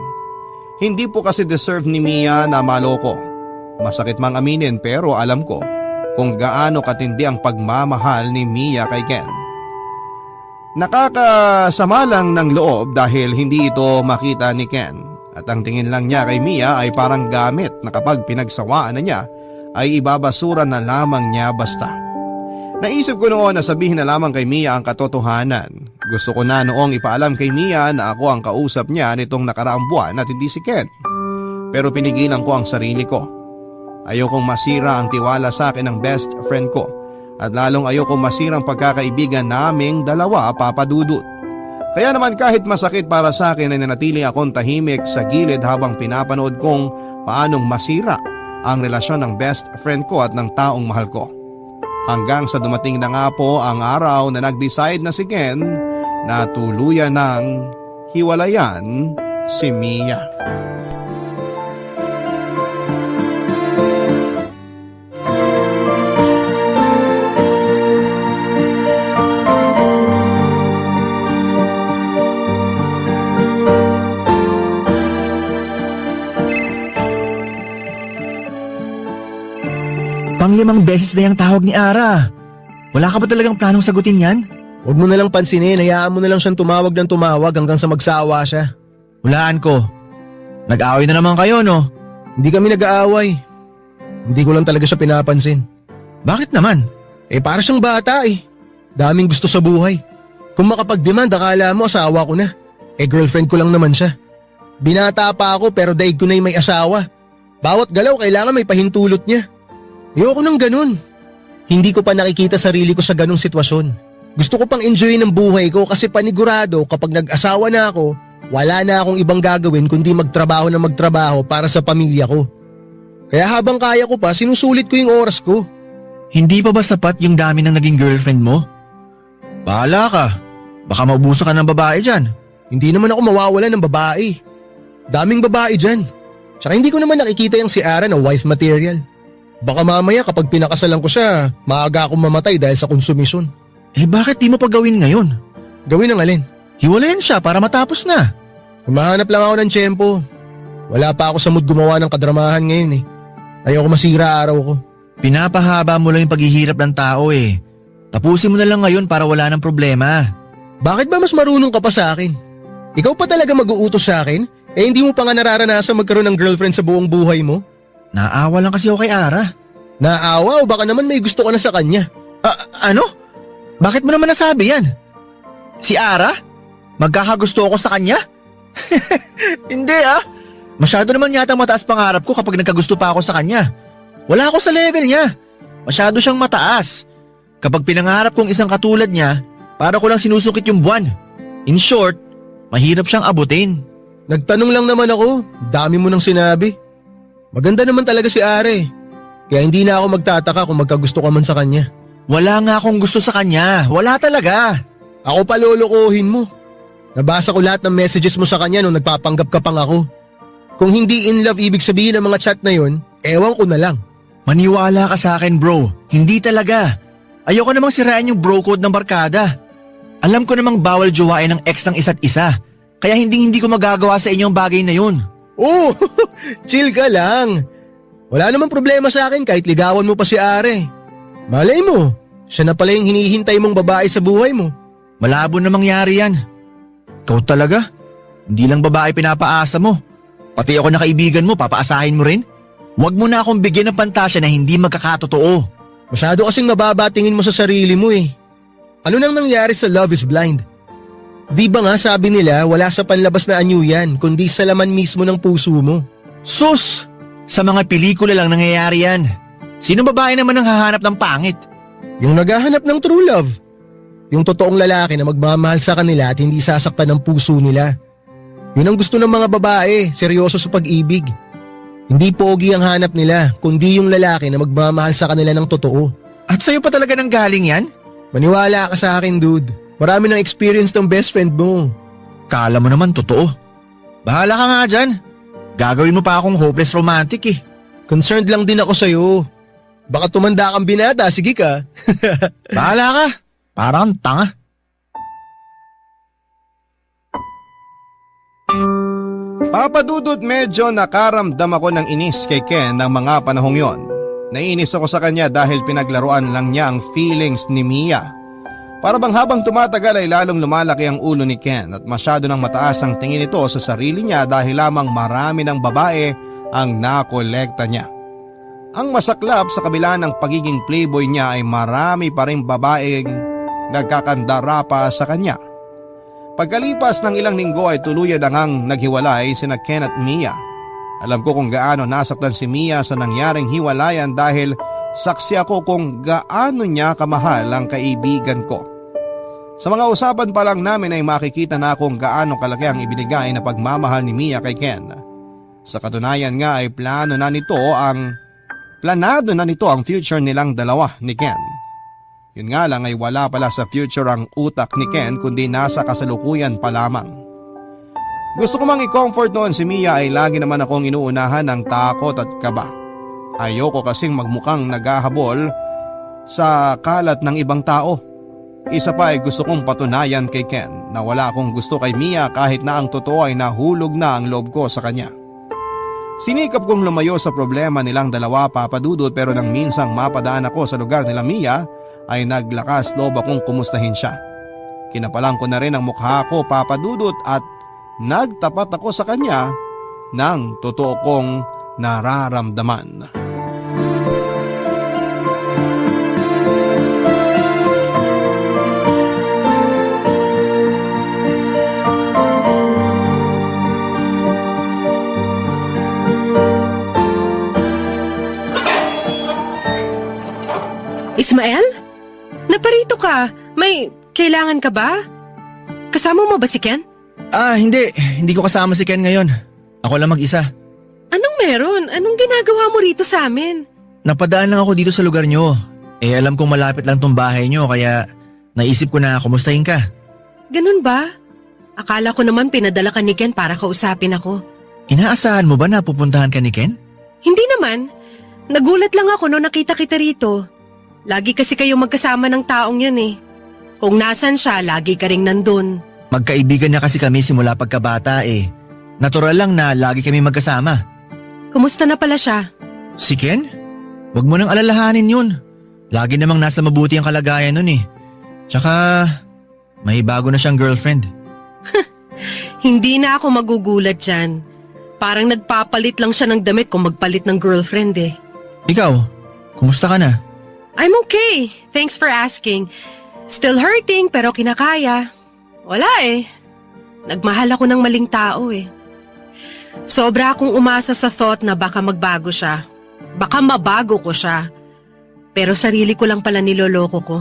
Hindi po kasi deserve ni Mia na maloko. Masakit mang aminin pero alam ko kung gaano katindi ang pagmamahal ni Mia kay Ken. Nakakasama lang ng loob dahil hindi ito makita ni Ken at ang tingin lang niya kay Mia ay parang gamit na kapag pinagsawaan na niya ay ibabasura na lamang niya basta. Naisip ko noon na sabihin na lamang kay Mia ang katotohanan. Gusto ko na noong ipaalam kay Mia na ako ang kausap niya nitong nakaraang buwan at hindi si Ken. Pero pinigilan ko ang sarili ko. Ayokong masira ang tiwala sa akin ng best friend ko at lalong ayokong masira ang pagkakaibigan naming dalawa, Papa Dudut. Kaya naman kahit masakit para sa akin ay nanatili akong tahimik sa gilid habang pinapanood kong paanong masira ang relasyon ng best friend ko at ng taong mahal ko. Hanggang sa dumating na nga po ang araw na nag-decide na si Ken na tuluyan ng hiwalayan si Mia. Panglimang beses na yung tawag ni Ara. Wala ka ba talagang planong sagutin yan? Huwag mo na lang pansinin, hayaan mo na lang siyang tumawag ng tumawag hanggang sa magsawa siya. Hulaan ko. Nag-away na naman kayo, no? Hindi kami nag-aaway. Hindi ko lang talaga siya pinapansin. Bakit naman? Para siyang bata eh. Daming gusto sa buhay. Kung makapag-demand, akala mo asawa ko na. Girlfriend ko lang naman siya. Binata pa ako pero daig ko na yung may asawa. Bawat galaw kailangan may pahintulot niya. Ayoko nang ganun. Hindi ko pa nakikita sarili ko sa ganung sitwasyon. Gusto ko pang enjoyin ang buhay ko kasi panigurado kapag nag-asawa na ako, wala na akong ibang gagawin kundi magtrabaho na magtrabaho para sa pamilya ko. Kaya habang kaya ko pa, sinusulit ko yung oras ko. Hindi pa ba sapat yung dami ng naging girlfriend mo? Bahala ka. Baka maubuso ka ng babae dyan. Hindi naman ako mawawala ng babae. Daming babae dyan. Tsaka hindi ko naman nakikita yung si Ara na wife material. Baka mamaya kapag pinakasalan ko siya, maaga akong mamatay dahil sa konsumisyon. Bakit di mo pa gawin ngayon? Gawin ang alin? Hiwalayan siya para matapos na. Humahanap lang ako ng tiyempo. Wala pa ako sa mood gumawa ng kadramahan ngayon eh. Ayoko masira araw ko. Pinapahaba mo lang yung paghihirap ng tao eh. Tapusin mo na lang ngayon para wala ng problema. Bakit ba mas marunong ka pa sa akin? Ikaw pa talaga mag-uutos sa akin? Eh hindi mo pa nga nararanasan magkaroon ng girlfriend sa buong buhay mo? Naawa lang kasi ako kay Ara. Naawa o baka naman may gusto ka na sa kanya? Ano? Bakit mo naman nasabi yan? Si Ara? Magkakagusto ako sa kanya? Hindi ah. Masyado naman yata mataas pangarap ko kapag nagkagusto pa ako sa kanya. Wala ako sa level niya. Masyado siyang mataas. Kapag pinangarap kong isang katulad niya, para ko lang sinusukit yung buwan. In short, mahirap siyang abutin. Nagtanong lang naman ako, dami mo nang sinabi. Maganda naman talaga si Are. Kaya hindi na ako magtataka kung magkagusto ka man sa kanya. Wala nga akong gusto sa kanya. Wala talaga. Ako pa lolokohin mo. Nabasa ko lahat ng messages mo sa kanya nung nagpapanggap ka pang ako. Kung hindi in love ibig sabihin ng mga chat na yon, ewan ko na lang. Maniwala ka sa akin bro. Hindi talaga. Ayoko namang sirain yung bro code ng barkada. Alam ko namang bawal jowain ng ex ng isa't isa. Kaya hindi ko magagawa sa inyo ang bagay na yun. Oh, chill ka lang. Wala namang problema sa akin kahit ligawan mo pa si Are. Malay mo, siya na pala yung hinihintay mong babae sa buhay mo. Malabo na mangyari yan. Ikaw talaga? Hindi lang babae pinapaasa mo. Pati ako na kaibigan mo, papaasahin mo rin? Huwag mo na akong bigyan ng pantasya na hindi magkakatotoo. Masyado kasing mababa tingin mo sa sarili mo eh. Ano nang nangyari sa Love is Blind? Di ba nga sabi nila wala sa panlabas na anyo yan, kundi sa laman mismo ng puso mo? Sus! Sa mga pelikula lang nangyayari yan. Sino babae naman ang hahanap ng pangit? Yung naghahanap ng true love. Yung totoong lalaki na magmamahal sa kanila at hindi sasaktan ng puso nila. Yun ang gusto ng mga babae, seryoso sa pag-ibig. Hindi pogi ang hanap nila, kundi yung lalaki na magmamahal sa kanila ng totoo. At sa'yo pa talaga nang galing yan? Maniwala ka sa akin, dude. Marami ng experience ng best friend mo. Kala mo naman totoo. Bahala ka nga dyan. Gagawin mo pa akong hopeless romantic eh. Concerned lang din ako sa'yo. Baka tumanda kang binata, sige ka. Bahala ka. Parang tanga. Papa Dudut, medyo nakaramdam ako ng inis kay Ken ng mga panahong yon. Naiinis ako sa kanya dahil pinaglaruan lang niya ang feelings ni Mia. Para bang habang tumatagal ay lalong lumalaki ang ulo ni Ken at masyado nang mataas ang tingin nito sa sarili niya dahil lamang marami ng babae ang nakolekta niya. Ang masaklap sa kabila ng pagiging playboy niya ay marami pa rin babaeng nagkakandara pa sa kanya. Pagkalipas ng ilang linggo ay tuluyan na ngang naghiwalay sina Ken at Mia. Alam ko kung gaano nasaktan si Mia sa nangyaring hiwalayan dahil saksi ako kung gaano niya kamahal ang kaibigan ko. Sa mga usapan pa lang namin ay makikita na kung gaano kalaki ang ibinigay na pagmamahal ni Mia kay Ken. Sa katunayan nga ay planado na nito ang future nilang dalawa ni Ken. Yun nga lang ay wala pala sa future ang utak ni Ken kundi nasa kasalukuyan pa lamang. Gusto ko mang i-comfort noon si Mia ay lagi naman akong inuunahan ng takot at kaba. Ayoko kasing magmukhang naghahabol sa kalat ng ibang tao. Isa pa ay gusto kong patunayan kay Ken na wala akong gusto kay Mia kahit na ang totoo ay nahulog na ang loob ko sa kanya. Sinikap kong lumayo sa problema nilang dalawa, Papa Dudut, pero nang minsang mapadaan ako sa lugar nila Mia ay naglakas loob akong kumustahin siya. Kinapalan ko na rin ang mukha ko, Papa Dudut, at nagtapat ako sa kanya ng totoo kong nararamdaman. Ismael? Naparito ka. May kailangan ka ba? Kasama mo ba si Ken? Hindi. Hindi ko kasama si Ken ngayon. Ako lang mag-isa. Anong meron? Anong ginagawa mo rito sa amin? Napadaan lang ako dito sa lugar nyo. Alam kong malapit lang tong bahay nyo kaya naisip ko na kumustahin ka. Ganun ba? Akala ko naman pinadala ka ni Ken para kausapin ako. Inaasahan mo ba na pupuntahan ka ni Ken? Hindi naman. Nagulat lang ako nung nakita kita rito. Lagi kasi kayo magkasama ng taong yan eh. Kung nasan siya, lagi ka ring nandun. Magkaibigan na kasi kami simula pagkabata eh. Natural lang na lagi kami magkasama. Kumusta na pala siya? Si Ken? Huwag mo nang alalahanin yun. Lagi namang nasa mabuti ang kalagayan nun eh. Tsaka, may bago na siyang girlfriend. Hindi na ako magugulat dyan. Parang nagpapalit lang siya ng damit kung magpalit ng girlfriend eh. Ikaw, kumusta ka na? I'm okay. Thanks for asking. Still hurting pero kinakaya. Wala eh. Nagmahal ako ng maling tao eh. Sobra akong umasa sa thought na baka magbago siya. Baka mabago ko siya. Pero sarili ko lang pala niloloko ko.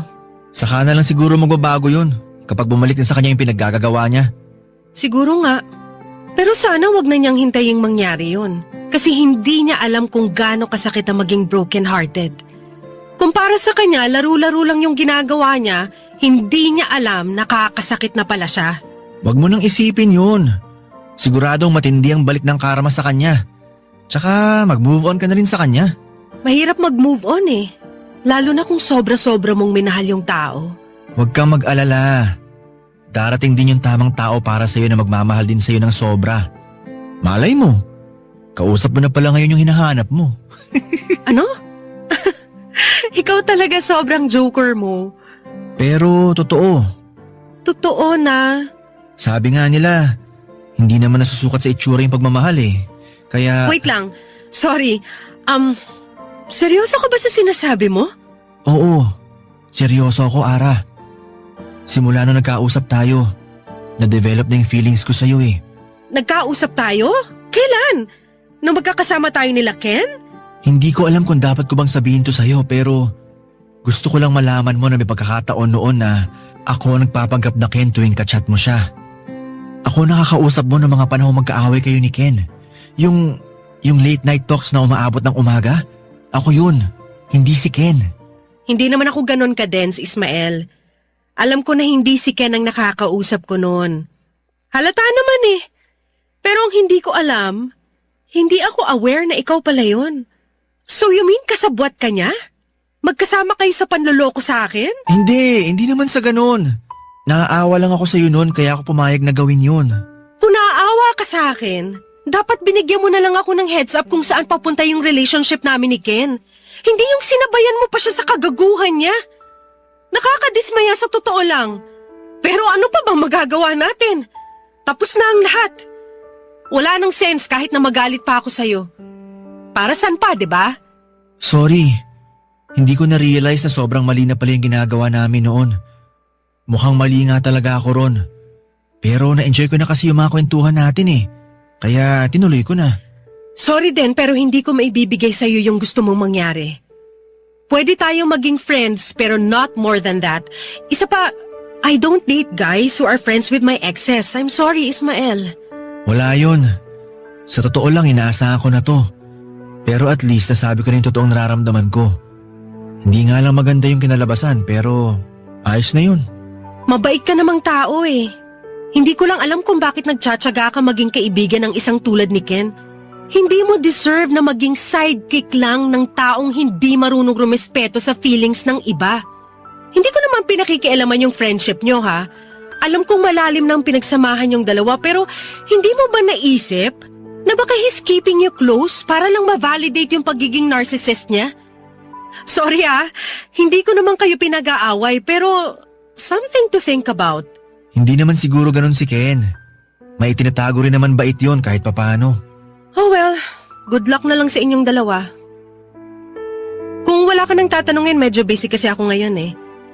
Saka na lang siguro magbabago yun kapag bumalik na sa kanya yung pinaggagawa niya. Siguro nga. Pero sana wag na niyang hintaying mangyari yun. Kasi hindi niya alam kung gaano kasakit ang maging broken-hearted. Kumpara sa kanya, laro-laro lang yung ginagawa niya, hindi niya alam nakakasakit na pala siya. Wag mo nang isipin yun. Siguradong matindi ang balik ng karma sa kanya. Tsaka mag-move on ka na rin sa kanya. Mahirap mag-move on eh. Lalo na kung sobra-sobra mong minahal yung tao. Huwag kang mag-alala. Darating din yung tamang tao para sa'yo na magmamahal din sa'yo ng sobra. Malay mo, kausap mo na pala ngayon yung hinahanap mo. Ano? Ikaw talaga sobrang joker mo. Pero totoo, Totoo na. sabi nga nila, hindi naman nasusukat sa itsura yung pagmamahal eh. Kaya… Wait lang. Sorry. Seryoso ka ba sa sinasabi mo? Oo, seryoso ako, Ara. Simula nung nagkausap tayo, na-develop na yung feelings ko sa'yo eh. Nagkausap tayo? Kailan? Nung magkakasama tayo nila Ken? Hindi ko alam kung dapat ko bang sabihin to sa'yo pero gusto ko lang malaman mo na may pagkakataon noon na ako nagpapanggap na Ken tuwing kachat mo siya. Ako nakakausap mo ng mga panahong magkaaway kayo ni Ken. Yung late night talks na umaabot ng umaga, ako yun, hindi si Ken. Hindi naman ako ganon ka-dense, Ismael. Alam ko na hindi si Ken ang nakakausap ko noon. Halata naman eh. Pero ang hindi ko alam, hindi ako aware na ikaw pala yun. So you mean kasabwat ka niya? Magkasama kayo sa panloloko sa akin? Hindi naman sa ganun. Naaawa lang ako sa'yo noon kaya ako pumayag na gawin yun. Kung naaawa ka sa akin, dapat binigyan mo na lang ako ng heads up kung saan papunta yung relationship namin ni Ken. Hindi yung sinabayan mo pa siya sa kagaguhan niya. Nakakadismaya sa totoo lang. Pero ano pa bang magagawa natin? Tapos na ang lahat. Wala nang sense kahit na magalit pa ako sa'yo. Para saan pa, di ba? Sorry, hindi ko na-realize na sobrang mali na pala yung ginagawa namin noon. Mukhang mali nga talaga ako ron. Pero na-enjoy ko na kasi yung mga kwentuhan natin eh. Kaya tinuloy ko na. Sorry din pero hindi ko maibibigay sa'yo yung gusto mong mangyari. Pwede tayong maging friends pero not more than that. Isa pa, I don't date guys who are friends with my exes. I'm sorry, Ismael. Wala yun. Sa totoo lang inaasahan ko na to. Pero at least nasabi ko na yung totoong nararamdaman ko. Hindi nga lang maganda yung kinalabasan pero ayos na yun. Mabait ka namang tao eh. Hindi ko lang alam kung bakit nagtsatsaga ka maging kaibigan ng isang tulad ni Ken. Hindi mo deserve na maging sidekick lang ng taong hindi marunong rumespeto sa feelings ng iba. Hindi ko naman pinakikialaman yung friendship nyo ha. Alam kong malalim ng pinagsamahan yung dalawa pero hindi mo ba naisip na baka he's keeping you close para lang ma-validate yung pagiging narcissist niya? Sorry hindi ko naman kayo pinag-aaway pero something to think about. Hindi naman siguro ganun si Ken. May itinatago rin naman bait yun kahit papano. Oh well, good luck na lang sa inyong dalawa. Kung wala ka nang tatanungin, medyo busy kasi ako ngayon eh.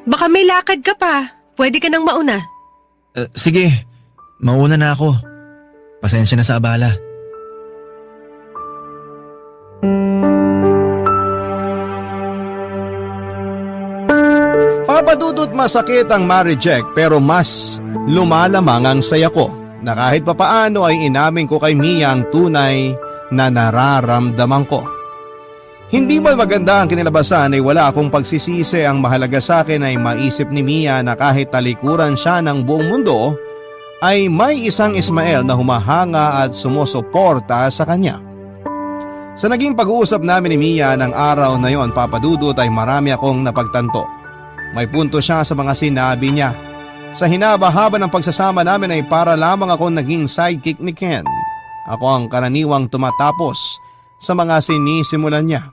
Baka may lakad ka pa. Pwede ka nang mauna. Sige, mauna na ako. Pasensya na sa abala. Papadudot masakit ang ma-reject pero mas lumalamang ang saya ko na kahit papaano ay inamin ko kay Mia ang tunay na nararamdaman ko. Hindi ba maganda ang kinilabasan ay wala akong pagsisisi. Ang mahalaga sa akin ay maisip ni Mia na kahit talikuran siya ng buong mundo ay may isang Ismael na humahanga at sumusuporta sa kanya. Sa naging pag-uusap namin ni Mia ng araw na yon, Papadudot, ay marami akong napagtanto. May punto siya sa mga sinabi niya. Sa hinaba-haba ng pagsasama namin ay para lamang akong naging sidekick ni Ken. Ako ang karaniwang tumatapos sa mga sinisimulan niya.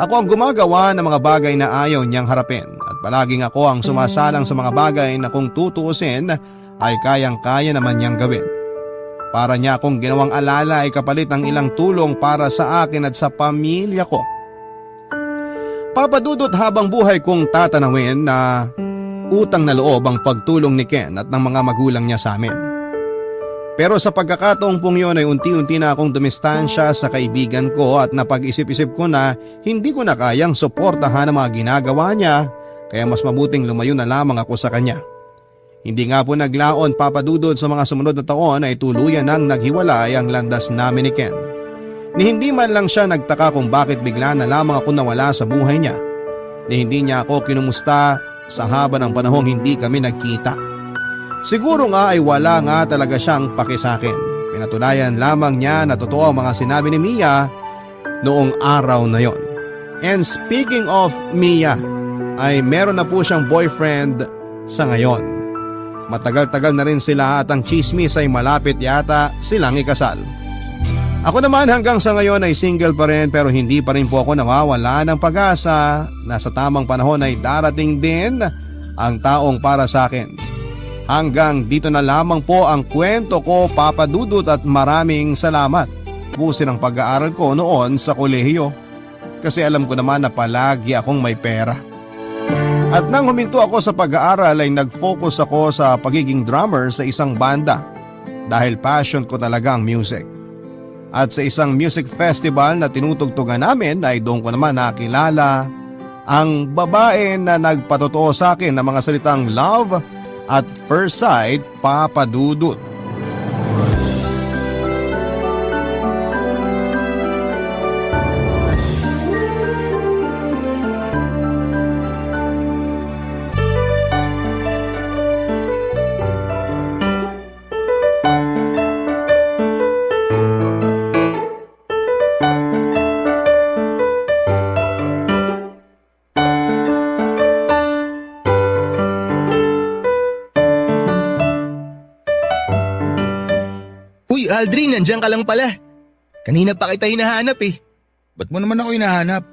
Ako ang gumagawa ng mga bagay na ayaw niyang harapin at palaging ako ang sumasalang sa mga bagay na kung tutuusin ay kayang-kaya naman niyang gawin. Para niya akong ginawang alala ay kapalit ng ilang tulong para sa akin at sa pamilya ko. Papadudot habang buhay kong tatanawin na utang na loob ang pagtulong ni Ken at ng mga magulang niya sa amin. Pero sa pagkakataong pong yun ay unti-unti na akong dumistansya sa kaibigan ko at napag-isip-isip ko na hindi ko na kayang suportahan ang mga ginagawa niya kaya mas mabuting lumayo na lamang ako sa kanya. Hindi nga po naglaon papadudod sa mga sumunod na taon ay tuluyan nang naghiwalay ang landas namin ni Ken. Ni hindi man lang siya nagtaka kung bakit bigla na lamang ako nawala sa buhay niya. Ni hindi niya ako kinumusta sa haba ng panahong hindi kami nagkita. Siguro nga ay wala nga talaga siyang paki sa akin. Pinatunayan lamang niya na totoo ang mga sinabi ni Mia noong araw na yon. And speaking of Mia, ay meron na po siyang boyfriend sa ngayon. Matagal-tagal na rin sila at ang chismis ay malapit yata silang ikasal. Ako naman hanggang sa ngayon ay single pa rin pero hindi pa rin po ako nawawala ng pag-asa na sa tamang panahon ay darating din ang taong para sa akin. Hanggang dito na lamang po ang kwento ko, Papa Dudut, at maraming salamat. Pusin ang pag-aaral ko noon sa kolehiyo kasi alam ko naman na palagi akong may pera. At nang huminto ako sa pag-aaral ay nag-focus ako sa pagiging drummer sa isang banda dahil passion ko talaga ang music. At sa isang music festival na tinutugtugan namin ay doon ko naman nakilala ang babae na nagpatotoo sa akin ng mga salitang love at first sight, Papa Dudut. Uy, Aldrin, nandiyan ka lang pala. Kanina pa kita hinahanap eh. Ba't mo naman ako hinahanap?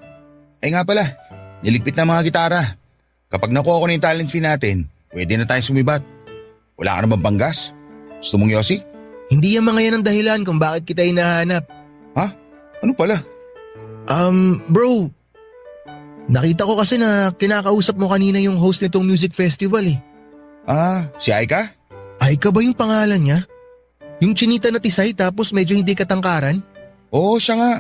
Ay nga pala, niligpit na mga gitara. Kapag nakuha ko na yung talent fee natin, pwede na tayong sumibat. Wala ka na bang panggas? Gusto mong yosi? Hindi yung mga yan ang dahilan kung bakit kita hinahanap. Ha? Ano pala? Bro. Nakita ko kasi na kinakausap mo kanina yung host nitong music festival eh. Ah, si Aika? Aika ba yung pangalan niya? Yung chinita na tisay tapos medyo hindi katangkaran? Oo, siya nga.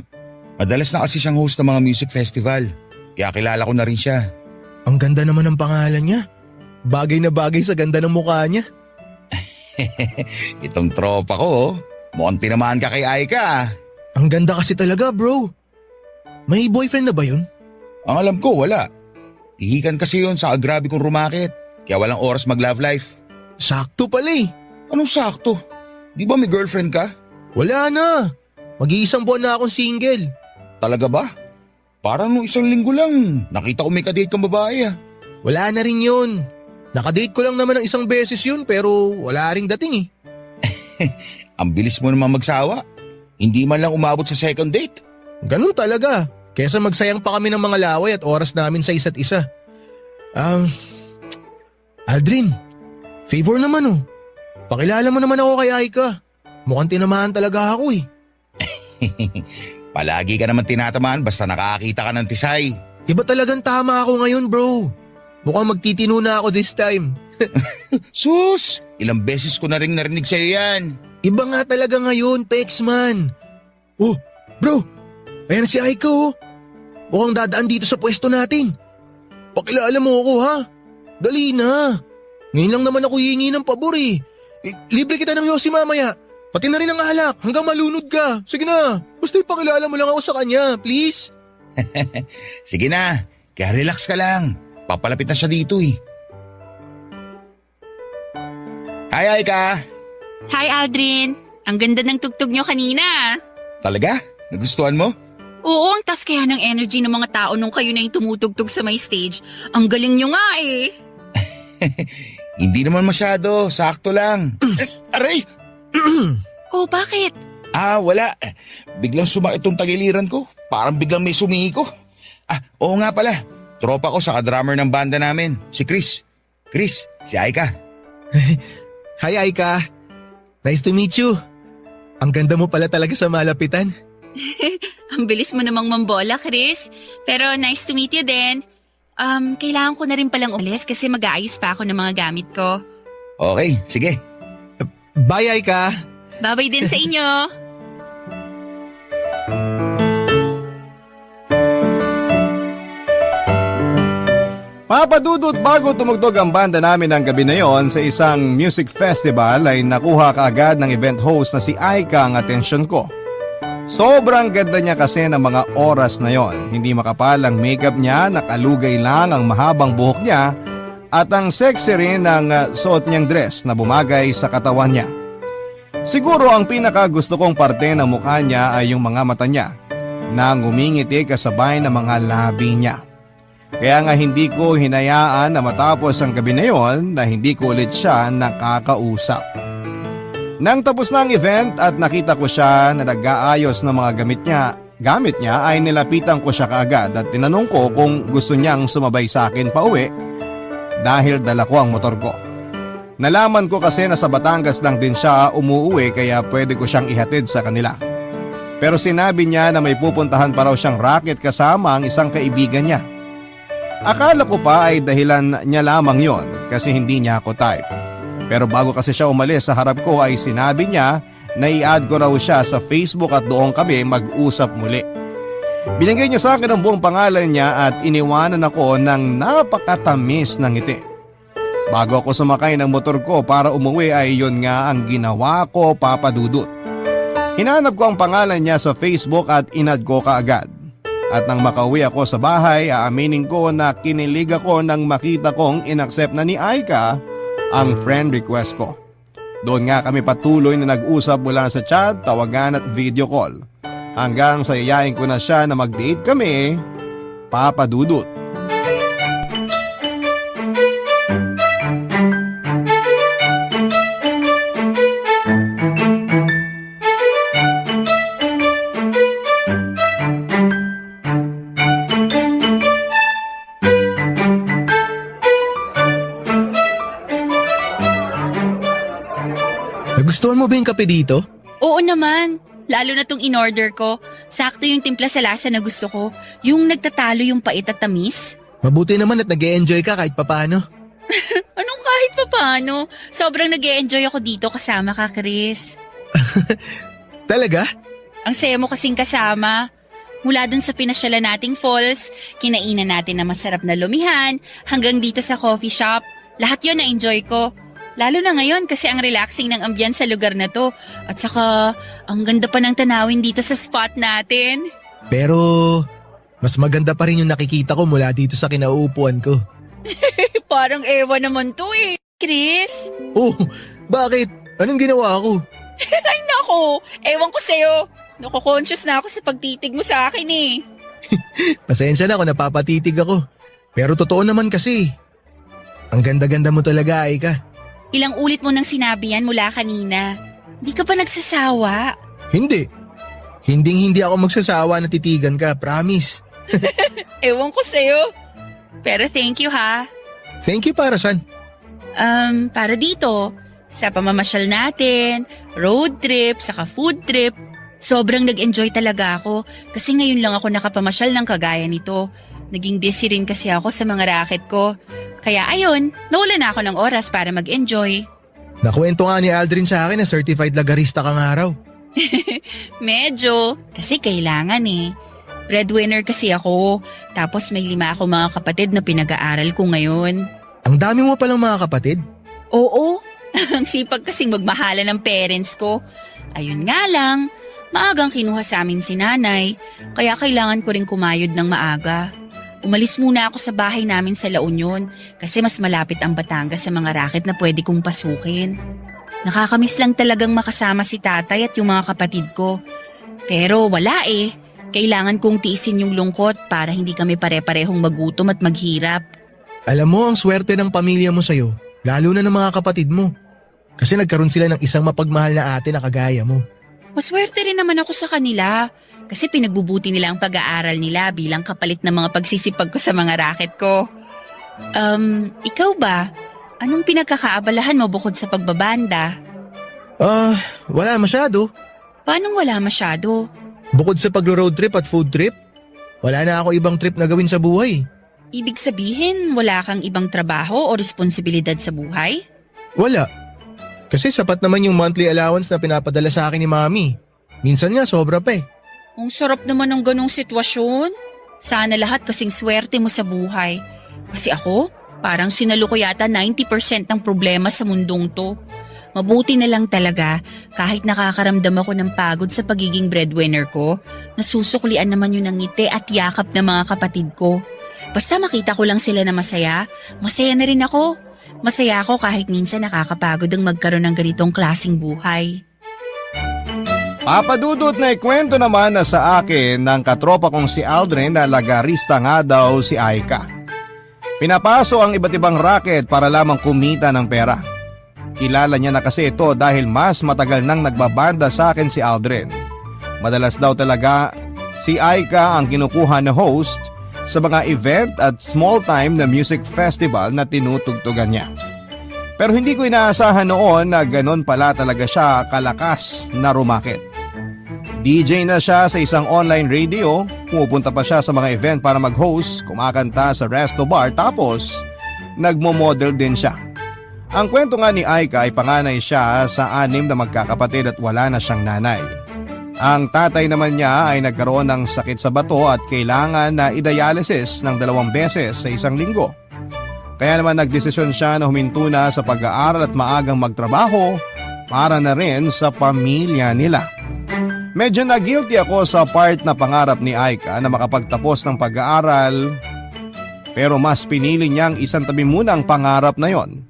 Madalas na kasi siyang host ng mga music festival. Kaya kilala ko na rin siya. Ang ganda naman ng pangalan niya. Bagay na bagay sa ganda ng mukha niya. Itong tropa ko, mukhang tinamaan ka kay Aika ah. Ang ganda kasi talaga, bro. May boyfriend na ba yun? Ang alam ko, wala. Ihikan kasi yun sa grabe kong rumakit. Kaya walang oras mag-love life. Sakto pala eh. Anong sakto? Di ba may girlfriend ka? Wala na. Mag-iisang buwan na akong single. Talaga ba? Parang nung isang linggo lang, nakita ko may kadate kang babae ah. Wala na rin yun. Nakadate ko lang naman ng isang beses yun pero wala ring dating eh. Ang bilis mo naman magsawa. Hindi man lang umabot sa second date. Ganun talaga. Kesa magsayang pa kami ng mga laway at oras namin sa isa't isa. Aldrin, favor naman oh. Pakilala mo naman ako kay Aika. Mukhang tinamaan talaga ako eh. Palagi ka naman tinatamaan basta nakakita ka ng tisay. Iba talagang tama ako ngayon bro. Mukhang magtitino na ako this time. Sus! Ilang beses ko na rin narinig sa'yo yan. Iba nga talaga ngayon, Pexman. Oh, bro. Ayan si Aika oh. Mukhang dadaan dito sa pwesto natin. Pakilala mo ako ha. Dali na. Ngayon lang naman ako hihingi ng pabor eh. Libre kita ng yosi mamaya. Pati na rin ang alak hanggang malunod ka. Sige na. Basta ipakilala mo lang ako sa kanya, please. Sige na. Kaya relax ka lang. Papalapit na siya dito eh. Hi Aika. Hi Aldrin! Ang ganda ng tugtog nyo kanina. Talaga? Nagustuhan mo? Oo, ang tas kaya ng energy ng mga tao nung kayo na yung tumutugtog sa may stage. Ang galing nyo nga eh. Hindi naman masyado. Sakto lang. Aray! Oh, bakit? Wala. Biglang sumakit tong tagiliran ko. Parang biglang may sumiko. Oo nga pala. Tropa ko sa drummer ng banda namin, si Chris. Chris, si Aika. Hi Aika. Nice to meet you. Ang ganda mo pala talaga sa malapitan. Ang bilis mo namang mambola, Chris. Pero nice to meet you din. Kailangan ko na rin palang umalis kasi mag-aayos pa ako ng mga gamit ko. Okay, sige. Bye, Aika. Babay din sa inyo. Papadudot, bago tumugtog ang banda namin ng gabi na yon sa isang music festival ay nakuha kaagad ng event host na si Aika ang atensyon ko. Sobrang ganda niya kasi ng mga oras na yon. Hindi makapal ang makeup niya, nakalugay lang ang mahabang buhok niya at ang sexy rin ng suot niyang dress na bumagay sa katawan niya. Siguro ang pinaka gusto kong parte ng mukha niya ay yung mga mata niya na ngumingiti kasabay ng mga labi niya. Kaya nga hindi ko hinayaan na matapos ang gabi na yon na hindi ko ulit siya nakakausap. Nang tapos na ang event at nakita ko siya na nag-aayos ng mga gamit niya ay nilapitan ko siya kaagad at tinanong ko kung gusto niyang sumabay sa akin pauwi dahil dala ko ang motor ko. Nalaman ko kasi na sa Batangas lang din siya umuwi kaya pwede ko siyang ihatid sa kanila. Pero sinabi niya na may pupuntahan pa raw siyang racket kasama ang isang kaibigan niya. Akala ko pa ay dahilan niya lamang yon kasi hindi niya ako type. Pero bago kasi siya umalis sa harap ko ay sinabi niya na i-add ko raw siya sa Facebook at doon kami mag-usap muli. Binigay niya sa akin ang buong pangalan niya at iniwanan ako ng napakatamis ng ngiti. Bago ako sumakay ng motor ko para umuwi ay yun nga ang ginawa ko, Papa Dudut. Hinanap ko ang pangalan niya sa Facebook at in-add ko kaagad. At nang makauwi ako sa bahay, aaminin ko na kinilig ako nang makita kong inaccept na ni Aika ang friend request ko. Doon nga kami patuloy na nag-usap mula sa chat, tawagan at video call. Hanggang sa yayain ko na siya na mag-date kami, Papa Dudut. Nagustuhan mo ba yung kape dito? Oo naman. Lalo na tong in-order ko. Sakto yung timpla sa lasa na gusto ko. Yung nagtatalo yung pait at tamis. Mabuti naman at nag-e-enjoy ka kahit papano. Anong kahit pa paano? Sobrang nag-e-enjoy ako dito kasama ka, Chris. Talaga? Ang saya mo kasing kasama. Mula dun sa pinasyalan nating falls, kinainan natin na masarap na lumihan, hanggang dito sa coffee shop. Lahat yon na-enjoy ko. Lalo na ngayon kasi ang relaxing ng ambience sa lugar na to. At saka, ang ganda pa ng tanawin dito sa spot natin. Pero, mas maganda pa rin yung nakikita ko mula dito sa kinauupuan ko. Parang ewan naman to eh. Chris? Oh, bakit? Anong ginawa ko? Ay nako, ewan ko sa'yo. Nako-conscious na ako sa pagtitig mo sa akin eh. Pasensya na kung napapatitig ako. Pero totoo naman kasi. Ang ganda-ganda mo talaga, Aika. Ilang ulit mo nang sinabi yan mula kanina. Di ka pa nagsasawa. Hindi. Hindi ako magsasawa na titigan ka, promise. Ewan ko sa'yo. Pero thank you ha. Thank you para saan? Para dito, sa pamamasyal natin, road trip, saka food trip. Sobrang nag-enjoy talaga ako kasi ngayon lang ako nakapamasyal ng kagaya nito. Naging busy rin kasi ako sa mga racket ko. Kaya ayun, nawala na ako ng oras para mag-enjoy. Nakwento nga ni Aldrin sa akin na certified lagarista kang araw. Medyo, kasi kailangan eh. Breadwinner kasi ako, tapos may 5 ako mga kapatid na pinag-aaral ko ngayon. Ang dami mo palang mga kapatid? Oo, ang sipag kasing magmahala ng parents ko. Ayun nga lang, maagang kinuha sa amin si nanay, kaya kailangan ko rin kumayod ng maaga. Umalis muna ako sa bahay namin sa La Union kasi mas malapit ang Batangas sa mga racket na pwede kong pasukin. Nakakamiss lang talagang makasama si tatay at yung mga kapatid ko. Pero wala eh. Kailangan kong tiisin yung lungkot para hindi kami pare-parehong magutom at maghirap. Alam mo, ang swerte ng pamilya mo sa'yo, lalo na ng mga kapatid mo. Kasi nagkaroon sila ng isang mapagmahal na ate na kagaya mo. Maswerte rin naman ako sa kanila kasi pinagbubuti nila ang pag-aaral nila bilang kapalit ng mga pagsisipag ko sa mga racket ko. Ikaw ba? Anong pinagkakaabalahan mo bukod sa pagbabanda? Wala masyado. Paanong wala masyado? Bukod sa pagro-road trip at food trip, wala na ako ibang trip na gawin sa buhay. Ibig sabihin, wala kang ibang trabaho o responsibilidad sa buhay? Wala. Kasi sapat naman yung monthly allowance na pinapadala sa akin ni Mami. Minsan nga sobra pa eh. Ang sarap naman ng ganong sitwasyon. Sana lahat kasing swerte mo sa buhay. Kasi ako, parang sinalo ko yata 90% ng problema sa mundong to. Mabuti na lang talaga kahit nakakaramdam ako ng pagod sa pagiging breadwinner ko, nasusuklian naman yun ng ngiti at yakap ng mga kapatid ko. Basta makita ko lang sila na masaya, masaya na rin ako. Masaya ako kahit minsan nakakapagod ang magkaroon ng ganitong klaseng buhay. Papadudot na ikwento naman na sa akin ng katropa kong si Aldrin na lagarista nga daw si Aika. Pinapaso ang iba't ibang racket para lamang kumita ng pera. Kilala niya na kasi ito dahil mas matagal nang nagbabanda sa akin si Aldrin. Madalas daw talaga si Aika ang kinukuha na host sa mga event at small time na music festival na tinutugtugan niya. Pero hindi ko inaasahan noon na ganon pala talaga siya kalakas na rumakit. DJ na siya sa isang online radio, pumupunta pa siya sa mga event para mag-host, kumakanta sa resto bar tapos nagmo-model din siya. Ang kwento nga ni Aika ay panganay siya sa 6 na magkakapatid at wala na siyang nanay. Ang tatay naman niya ay nagkaroon ng sakit sa bato at kailangan na i-dialysis ng 2 beses sa isang linggo. Kaya naman nagdesisyon siya na huminto na sa pag-aaral at maagang magtrabaho para na rin sa pamilya nila. Medyo na-guilty ako sa part na pangarap ni Aika na makapagtapos ng pag-aaral, pero mas pinili niyang isantabi muna ang pangarap na yon.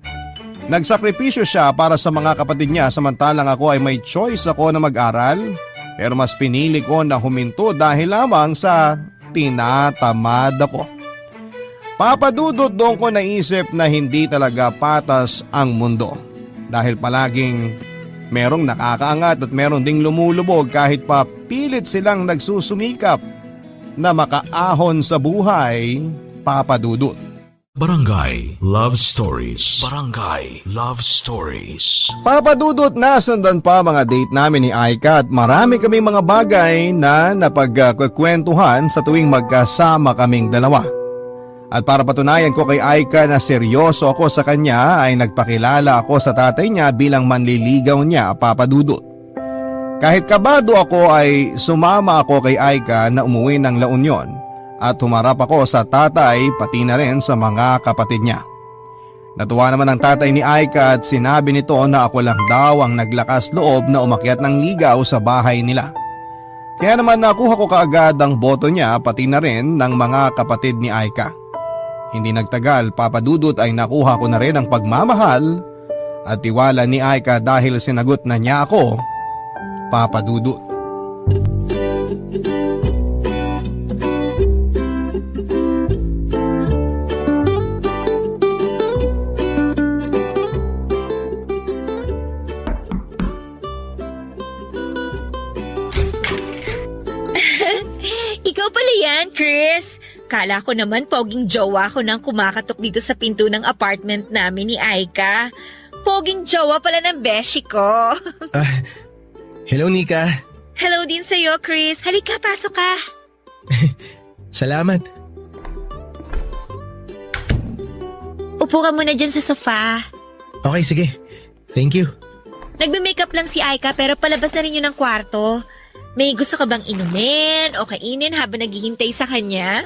Nagsakripisyo siya para sa mga kapatid niya samantalang ako ay may choice ako na mag-aral, pero mas pinili ko na huminto dahil lamang sa tinatamad ako. Papadudot doon ko naisip na hindi talaga patas ang mundo dahil palaging merong nakakaangat at merong ding lumulubog kahit pa pilit silang nagsusumikap na makaahon sa buhay, papadudot. Barangay Love Stories. Barangay Love Stories. Papadudot na sundan pa mga date namin ni Aika at marami kaming mga bagay na napagkukwentuhan sa tuwing magkasama kaming dalawa. At para patunayan ko kay Aika na seryoso ako sa kanya ay nagpakilala ako sa tatay niya bilang manliligaw niya, papadudot. Kahit kabado ako ay sumama ako kay Aika na umuwi ng La Union at humarap ako sa tatay pati na rin sa mga kapatid niya. Natuwa naman ang tatay ni Aika at sinabi nito na ako lang daw ang naglakas loob na umakyat ng ligaw sa bahay nila. Kaya naman nakuha ko kaagad ang boto niya pati na rin ng mga kapatid ni Aika. Hindi nagtagal, papadudot ay nakuha ko na rin ang pagmamahal at tiwala ni Aika dahil sinagot na niya ako, papadudot. Ikaw pala yan, Chris. Kala ko naman poging jowa ko nang kumakatok dito sa pinto ng apartment namin ni Aika. Poging jowa pala ng beshi ko. Hello, Nika. Hello din sa'yo, Chris. Halika, pasok ka. Salamat. Upo ka muna dyan sa sofa. Okay, sige. Thank you. Nagme-makeup lang si Aika pero palabas na rin yun ng kwarto. May gusto ka bang inumin o kainin habang naghihintay sa kanya?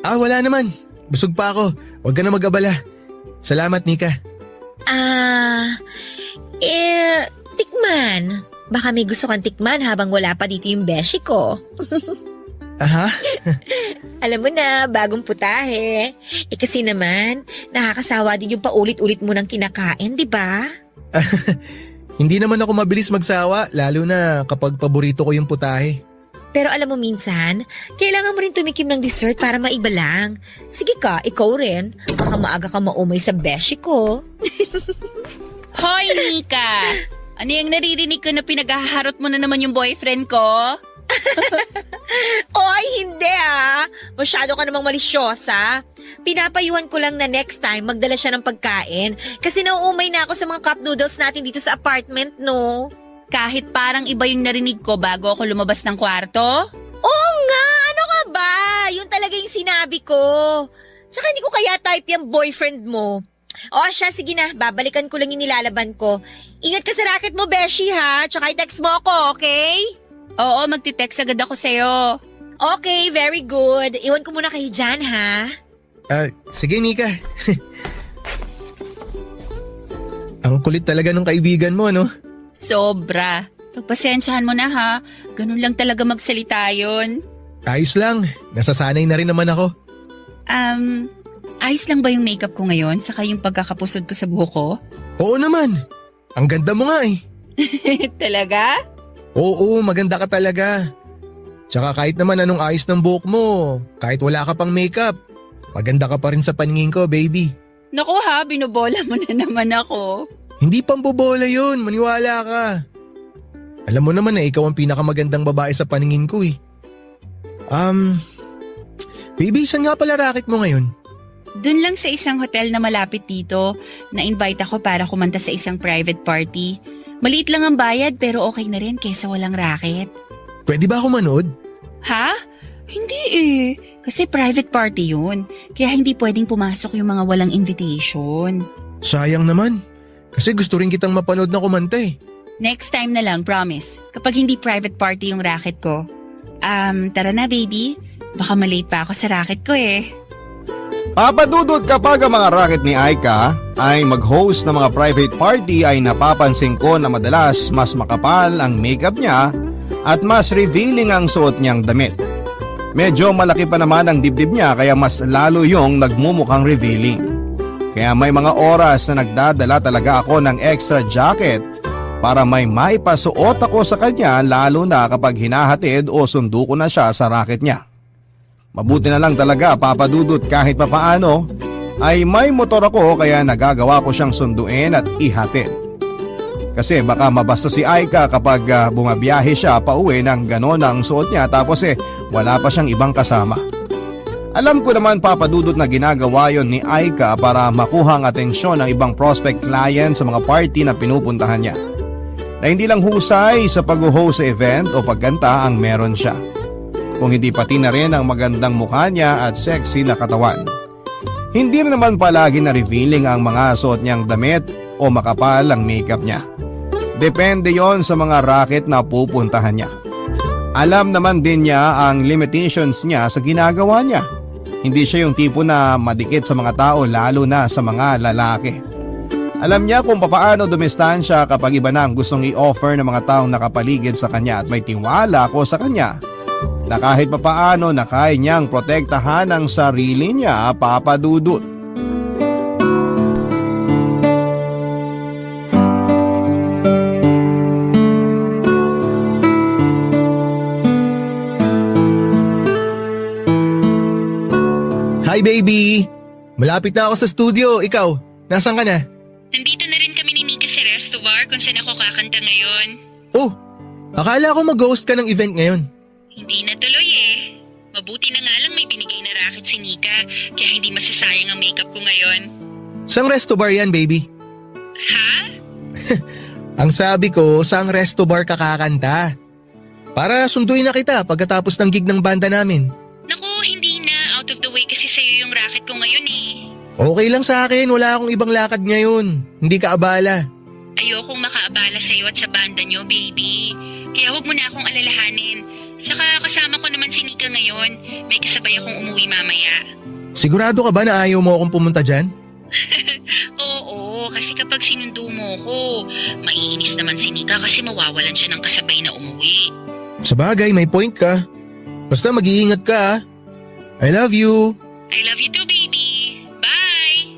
Wala naman. Busog pa ako. Huwag ka na mag-abala. Salamat, Nika. Tikman. Baka may gusto kang tikman habang wala pa dito yung beshi ko. Aha? Alam mo na, bagong putahe. Kasi naman, nakakasawa din yung paulit-ulit mo nang kinakain, di ba? Hindi naman ako mabilis magsawa, lalo na kapag paborito ko yung putahe. Pero alam mo minsan, kailangan mo rin tumikim ng dessert para maiba lang. Sige ka, ikaw rin. Baka maaga ka maumay sa beshi ko. Hoy, Nika! Ano yung naririnig ko na pinaghaharot mo na naman yung boyfriend ko? Oy, hindi ah! Masyado ka namang malisyosa. Pinapayuhan ko lang na next time magdala siya ng pagkain kasi nauumay na ako sa mga cup noodles natin dito sa apartment, no? Kahit parang iba yung narinig ko bago ako lumabas ng kwarto? Oo nga, ano ka ba? Yun talaga yung sinabi ko. Tsaka hindi ko kaya type yung boyfriend mo. O siya, sige na, babalikan ko lang yung nilalaban ko. Ingat ka sa racket mo, Beshi ha. Tsaka i-text mo ako, okay? Oo, magti-text agad ako sa'yo. Okay, very good. Iwan ko muna kayo dyan ha. Sige Nika. Ang kulit talaga ng kaibigan mo, no? Sobra. Pagpasensyahan mo na ha. Ganun lang talaga magsalita yun. Ayos lang, nasasanay na rin naman ako. Ayos lang ba yung makeup ko ngayon saka yung pagkakapusod ko sa buhok ko? Oo naman, ang ganda mo nga eh. Talaga? Oo, maganda ka talaga. Tsaka kahit naman anong ayos ng buhok mo, kahit wala ka pang makeup, maganda ka pa rin sa paningin ko, baby. Naku ha, binubola mo na naman ako. Hindi pambobola yun, maniwala ka. Alam mo naman na ikaw ang pinakamagandang babae sa paningin ko eh. Baby, saan nga pala racket mo ngayon? Doon lang sa isang hotel na malapit dito, na-invite ako para kumanta sa isang private party. Maliit lang ang bayad pero okay na rin kesa walang racket. Pwede ba ako manood? Ha? Hindi eh. Kasi private party yun. Kaya hindi pwedeng pumasok yung mga walang invitation. Sayang naman. Kasi gusto rin kitang mapanood na kumanta eh. Next time na lang, promise. Kapag hindi private party yung racket ko. Tara na baby. Baka malate pa ako sa racket ko eh. Papadudod, kapag ang mga racket ni Aika ay mag-host ng mga private party ay napapansin ko na madalas mas makapal ang makeup niya at mas revealing ang suot niyang damit. Medyo malaki pa naman ang dibdib niya kaya mas lalo yung nagmumukhang revealing. Kaya may mga oras na nagdadala talaga ako ng extra jacket para may maipasuot ako sa kanya lalo na kapag hinahatid o sundo ko na siya sa racket niya. Mabuti na lang talaga, Papadudot, kahit papaano ay may motor ako kaya nagagawa ko siyang sunduin at ihatid. Kasi baka mabasto si Aika kapag bumabiyahe siya pauwi ng ganon ang suot niya tapos wala pa siyang ibang kasama. Alam ko naman, Papadudot, na ginagawa yon ni Aika para makuha ang atensyon ng ibang prospect client sa mga party na pinupuntahan niya. Na hindi lang husay sa pag-host sa event o pagkanta ang meron siya. Kung hindi pati na rin ang magandang mukha niya at sexy na katawan. Hindi rin naman palagi na revealing ang mga suot niyang damit o makapal ang makeup niya. Depende yon sa mga racket na pupuntahan niya. Alam naman din niya ang limitations niya sa ginagawa niya. Hindi siya yung tipo na madikit sa mga tao lalo na sa mga lalaki. Alam niya kung papaano dumistansya kapag iba na ang gustong i-offer ng mga taong nakapaligid sa kanya at may tiwala ko sa kanya na kahit papaano na kaya niyang protektahan ang sarili niya, Papadudot. Hi baby! Malapit na ako sa studio, ikaw, nasaan ka na? Nandito na rin kami ni Nika sa resto bar kung saan ako kakanta ngayon. Oh, akala ko mag-host ka ng event ngayon. Hindi na tuloy eh. Mabuti na nga lang may binigay na racket si Nika kaya hindi masasayang ang makeup ko ngayon. Saang resto bar yan, baby? Ha? Ang sabi ko, saang resto bar ka kakanta? Para sunduin na kita pagkatapos ng gig ng banda namin. Naku, hindi na. Out of the way kasi sa'yo yung racket ko ngayon eh. Okay lang sa akin, wala akong ibang lakad ngayon. Hindi ka abala. Ayokong makaabala sa'yo at sa banda nyo, baby. Kaya huwag mo na akong alalahanin. Saka kasama ko naman si Nika ngayon. May kasabay akong umuwi mamaya. Sigurado ka ba na ayaw mo akong pumunta dyan? Oo, kasi kapag sinundo mo ko, maiinis naman si Nika kasi mawawalan siya ng kasabay na umuwi. Sabagay, may point ka. Basta mag-iingat ka ah. I love you. I love you too, baby. Bye!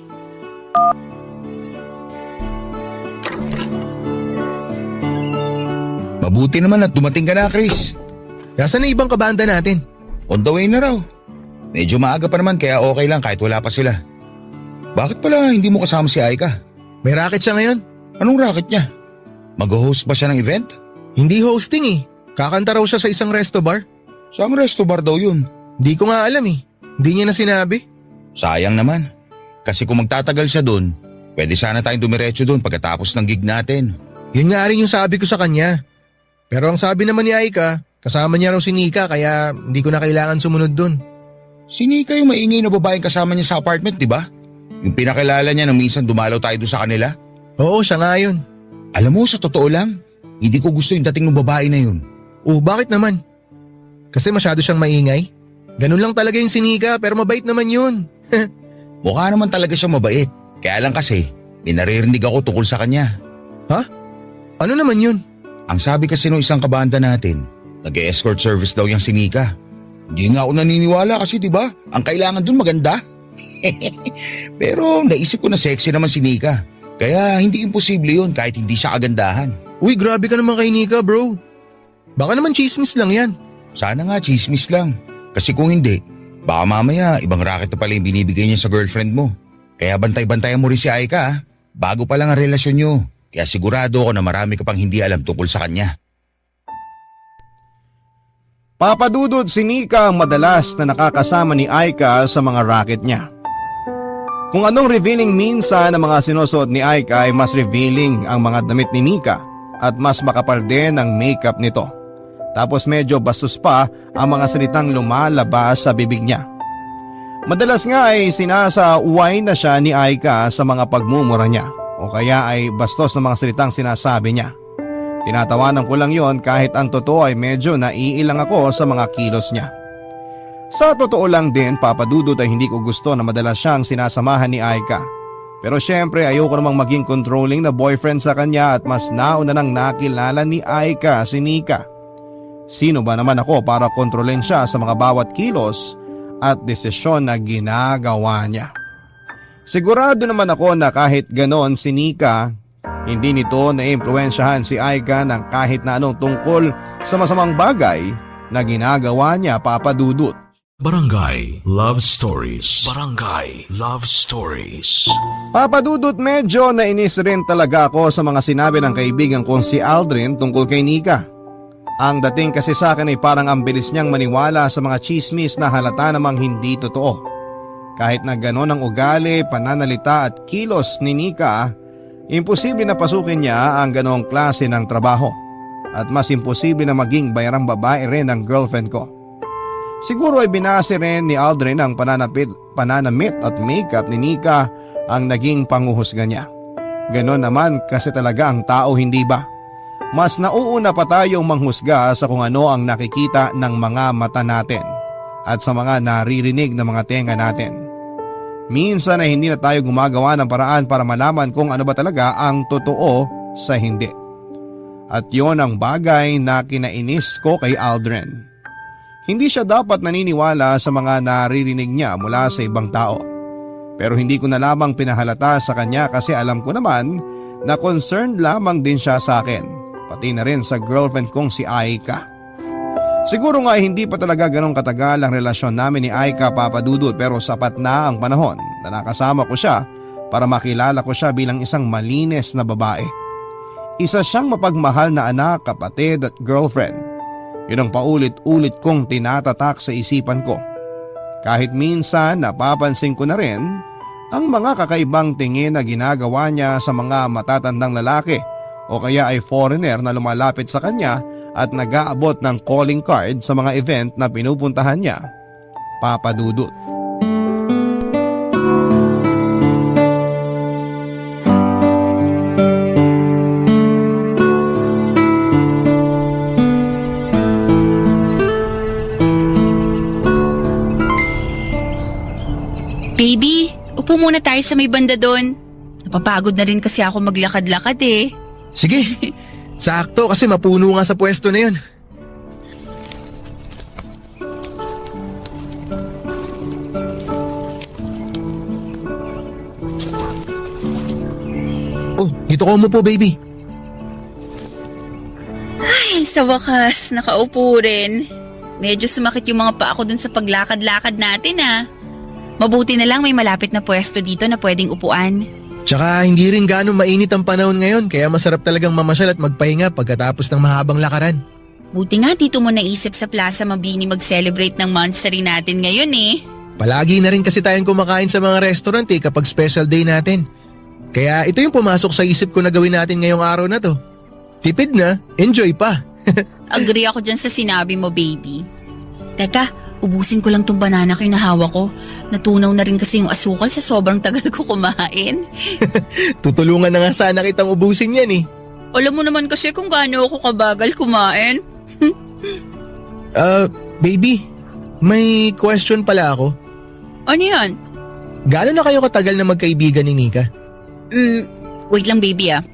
Mabuti naman at dumating ka na, Chris. Nasaan na ibang kabanda natin? On the way na raw. Medyo maaga pa naman kaya okay lang kahit wala pa sila. Bakit pala hindi mo kasama si Aika? May racket siya ngayon? Anong racket niya? Mag-host ba siya ng event? Hindi hosting eh. Kakanta raw siya sa isang resto bar. Saang resto bar daw yun? Hindi ko nga alam eh. Hindi niya na sinabi. Sayang naman. Kasi kung magtatagal siya doon, pwede sana tayong dumiretso doon pagkatapos ng gig natin. Yun nga rin yung sabi ko sa kanya. Pero ang sabi naman ni Aika, kasama niya raw si Nika kaya hindi ko na kailangan sumunod dun. Si Nika yung maingay na babaeng kasama niya sa apartment, di ba? Yung pinakilala niya nang minsan dumalaw tayo doon sa kanila. Oo, siya nga yun. Alam mo, sa totoo lang, hindi ko gusto yung dating ng babae na yun. Oh, bakit naman? Kasi masyado siyang maingay? Ganun lang talaga yung si Nika pero mabait naman yun. Mukha naman talaga siya mabait. Kaya lang kasi, may naririnig ako tungkol sa kanya. Ha? Ano naman yun? Ang sabi kasi nung isang kabanda natin, nag-escort service daw yung si Nika. Hindi nga ako naniniwala kasi diba, ang kailangan dun maganda. Pero naisip ko na sexy naman si Nika. Kaya hindi imposible yun kahit hindi siya kagandahan. Uy, grabe ka naman kay Nika, bro. Baka naman chismis lang yan. Sana nga chismis lang. Kasi kung hindi, baka mamaya ibang racket na pala yung binibigay niya sa girlfriend mo. Kaya bantay-bantayan mo rin si Aika ha. Bago pa lang ang relasyon niyo. Kaya sigurado ako na marami ka pang hindi alam tungkol sa kanya. Papadudod, si Nika ang madalas na nakakasama ni Aika sa mga racket niya. Kung anong revealing minsan ng mga sinusuot ni Aika ay mas revealing ang mga damit ni Nika at mas makapal din ang makeup nito. Tapos medyo bastos pa ang mga salitang lumalabas sa bibig niya. Madalas nga ay sinasaway na siya ni Aika sa mga pagmumura niya o kaya ay bastos na mga salitang sinasabi niya. Tinatawanan ko lang yon kahit ang totoo ay medyo naiilang ako sa mga kilos niya. Sa totoo lang din, papadudod ay hindi ko gusto na madalas siyang sinasamahan ni Aika. Pero syempre ayoko namang maging controlling na boyfriend sa kanya at mas nauna nang nakilala ni Aika si Nika. Sino ba naman ako para kontrolin siya sa mga bawat kilos at desisyon na ginagawa niya? Sigurado naman ako na kahit ganon si Nika, hindi nito na-impluensyahan si Aika ng kahit na anong tungkol sa masamang bagay na ginagawa niya, papadudot. Barangay Love Stories. Barangay Love Stories. Papadudot, medyo nainis rin talaga ako sa mga sinabi ng kaibigan kong si Aldrin tungkol kay Nika. Ang dating kasi sa akin ay parang ang bilis niyang maniwala sa mga chismis na halata namang hindi totoo. Kahit na gano'n ang ugali, pananalita at kilos ni Nika, imposible na pasukin niya ang gano'ng klase ng trabaho. At mas imposible na maging bayarang babae rin ang girlfriend ko. Siguro ay binase rin ni Aldrin ang pananamit at makeup ni Nika ang naging panguhusga niya. Ganon naman kasi talaga ang tao, hindi ba? Mas nauuna pa tayong manghusga sa kung ano ang nakikita ng mga mata natin at sa mga naririnig ng mga tenga natin. Minsan ay hindi na tayo gumagawa ng paraan para malaman kung ano ba talaga ang totoo sa hindi. At yon ang bagay na kinainis ko kay Aldrin. Hindi siya dapat naniniwala sa mga naririnig niya mula sa ibang tao. Pero hindi ko na lamang pinahalata sa kanya kasi alam ko naman na concerned lamang din siya sa akin. Pati na rin sa girlfriend kong si Aika. Siguro nga hindi pa talaga ganong katagal ang relasyon namin ni Aika, papadudod, pero sapat na ang panahon na nakasama ko siya para makilala ko siya bilang isang malinis na babae. Isa siyang mapagmahal na anak, kapatid at girlfriend. Yun ang paulit-ulit kong tinatatak sa isipan ko. Kahit minsan napapansin ko na rin ang mga kakaibang tingin na ginagawa niya sa mga matatandang lalaki o kaya ay foreigner na lumalapit sa kanya at nag-aabot ng calling card sa mga event na pinupuntahan niya, papadudot. Baby, upo muna tayo sa may banda doon. Napapagod na rin kasi ako maglakad-lakad eh. Sige, sakto kasi mapuno nga sa pwesto na yun. Oh, dito ko mo po, baby. Ay, sa wakas, nakaupo rin. Medyo sumakit yung mga paa ko dun sa paglakad-lakad natin ah. Mabuti na lang may malapit na pwesto dito na pwedeng upuan. Tsaka hindi rin gaano mainit ang panahon ngayon kaya masarap talagang mamasyal at magpahinga pagkatapos ng mahabang lakaran. Buti nga dito mo naisip sa Plaza Mabini mag-celebrate ng monthsary natin ngayon eh. Palagi na rin kasi tayong kumakain sa mga restaurant kapag special day natin. Kaya ito yung pumasok sa isip ko na gawin natin ngayong araw na to. Tipid na, enjoy pa. Agree ako dyan sa sinabi mo, baby. Teka, ubusin ko lang tong banana ko yung nahawa ko. Natunaw na rin kasi yung asukal sa sobrang tagal ko kumain. Tutulungan na nga sana kitang ubusin yan eh. Alam mo naman kasi kung gaano ako kabagal kumain. Baby, may question pala ako. Ano yan? Gaano na kayo katagal na magkaibigan ni Nika? Wait lang, baby ah.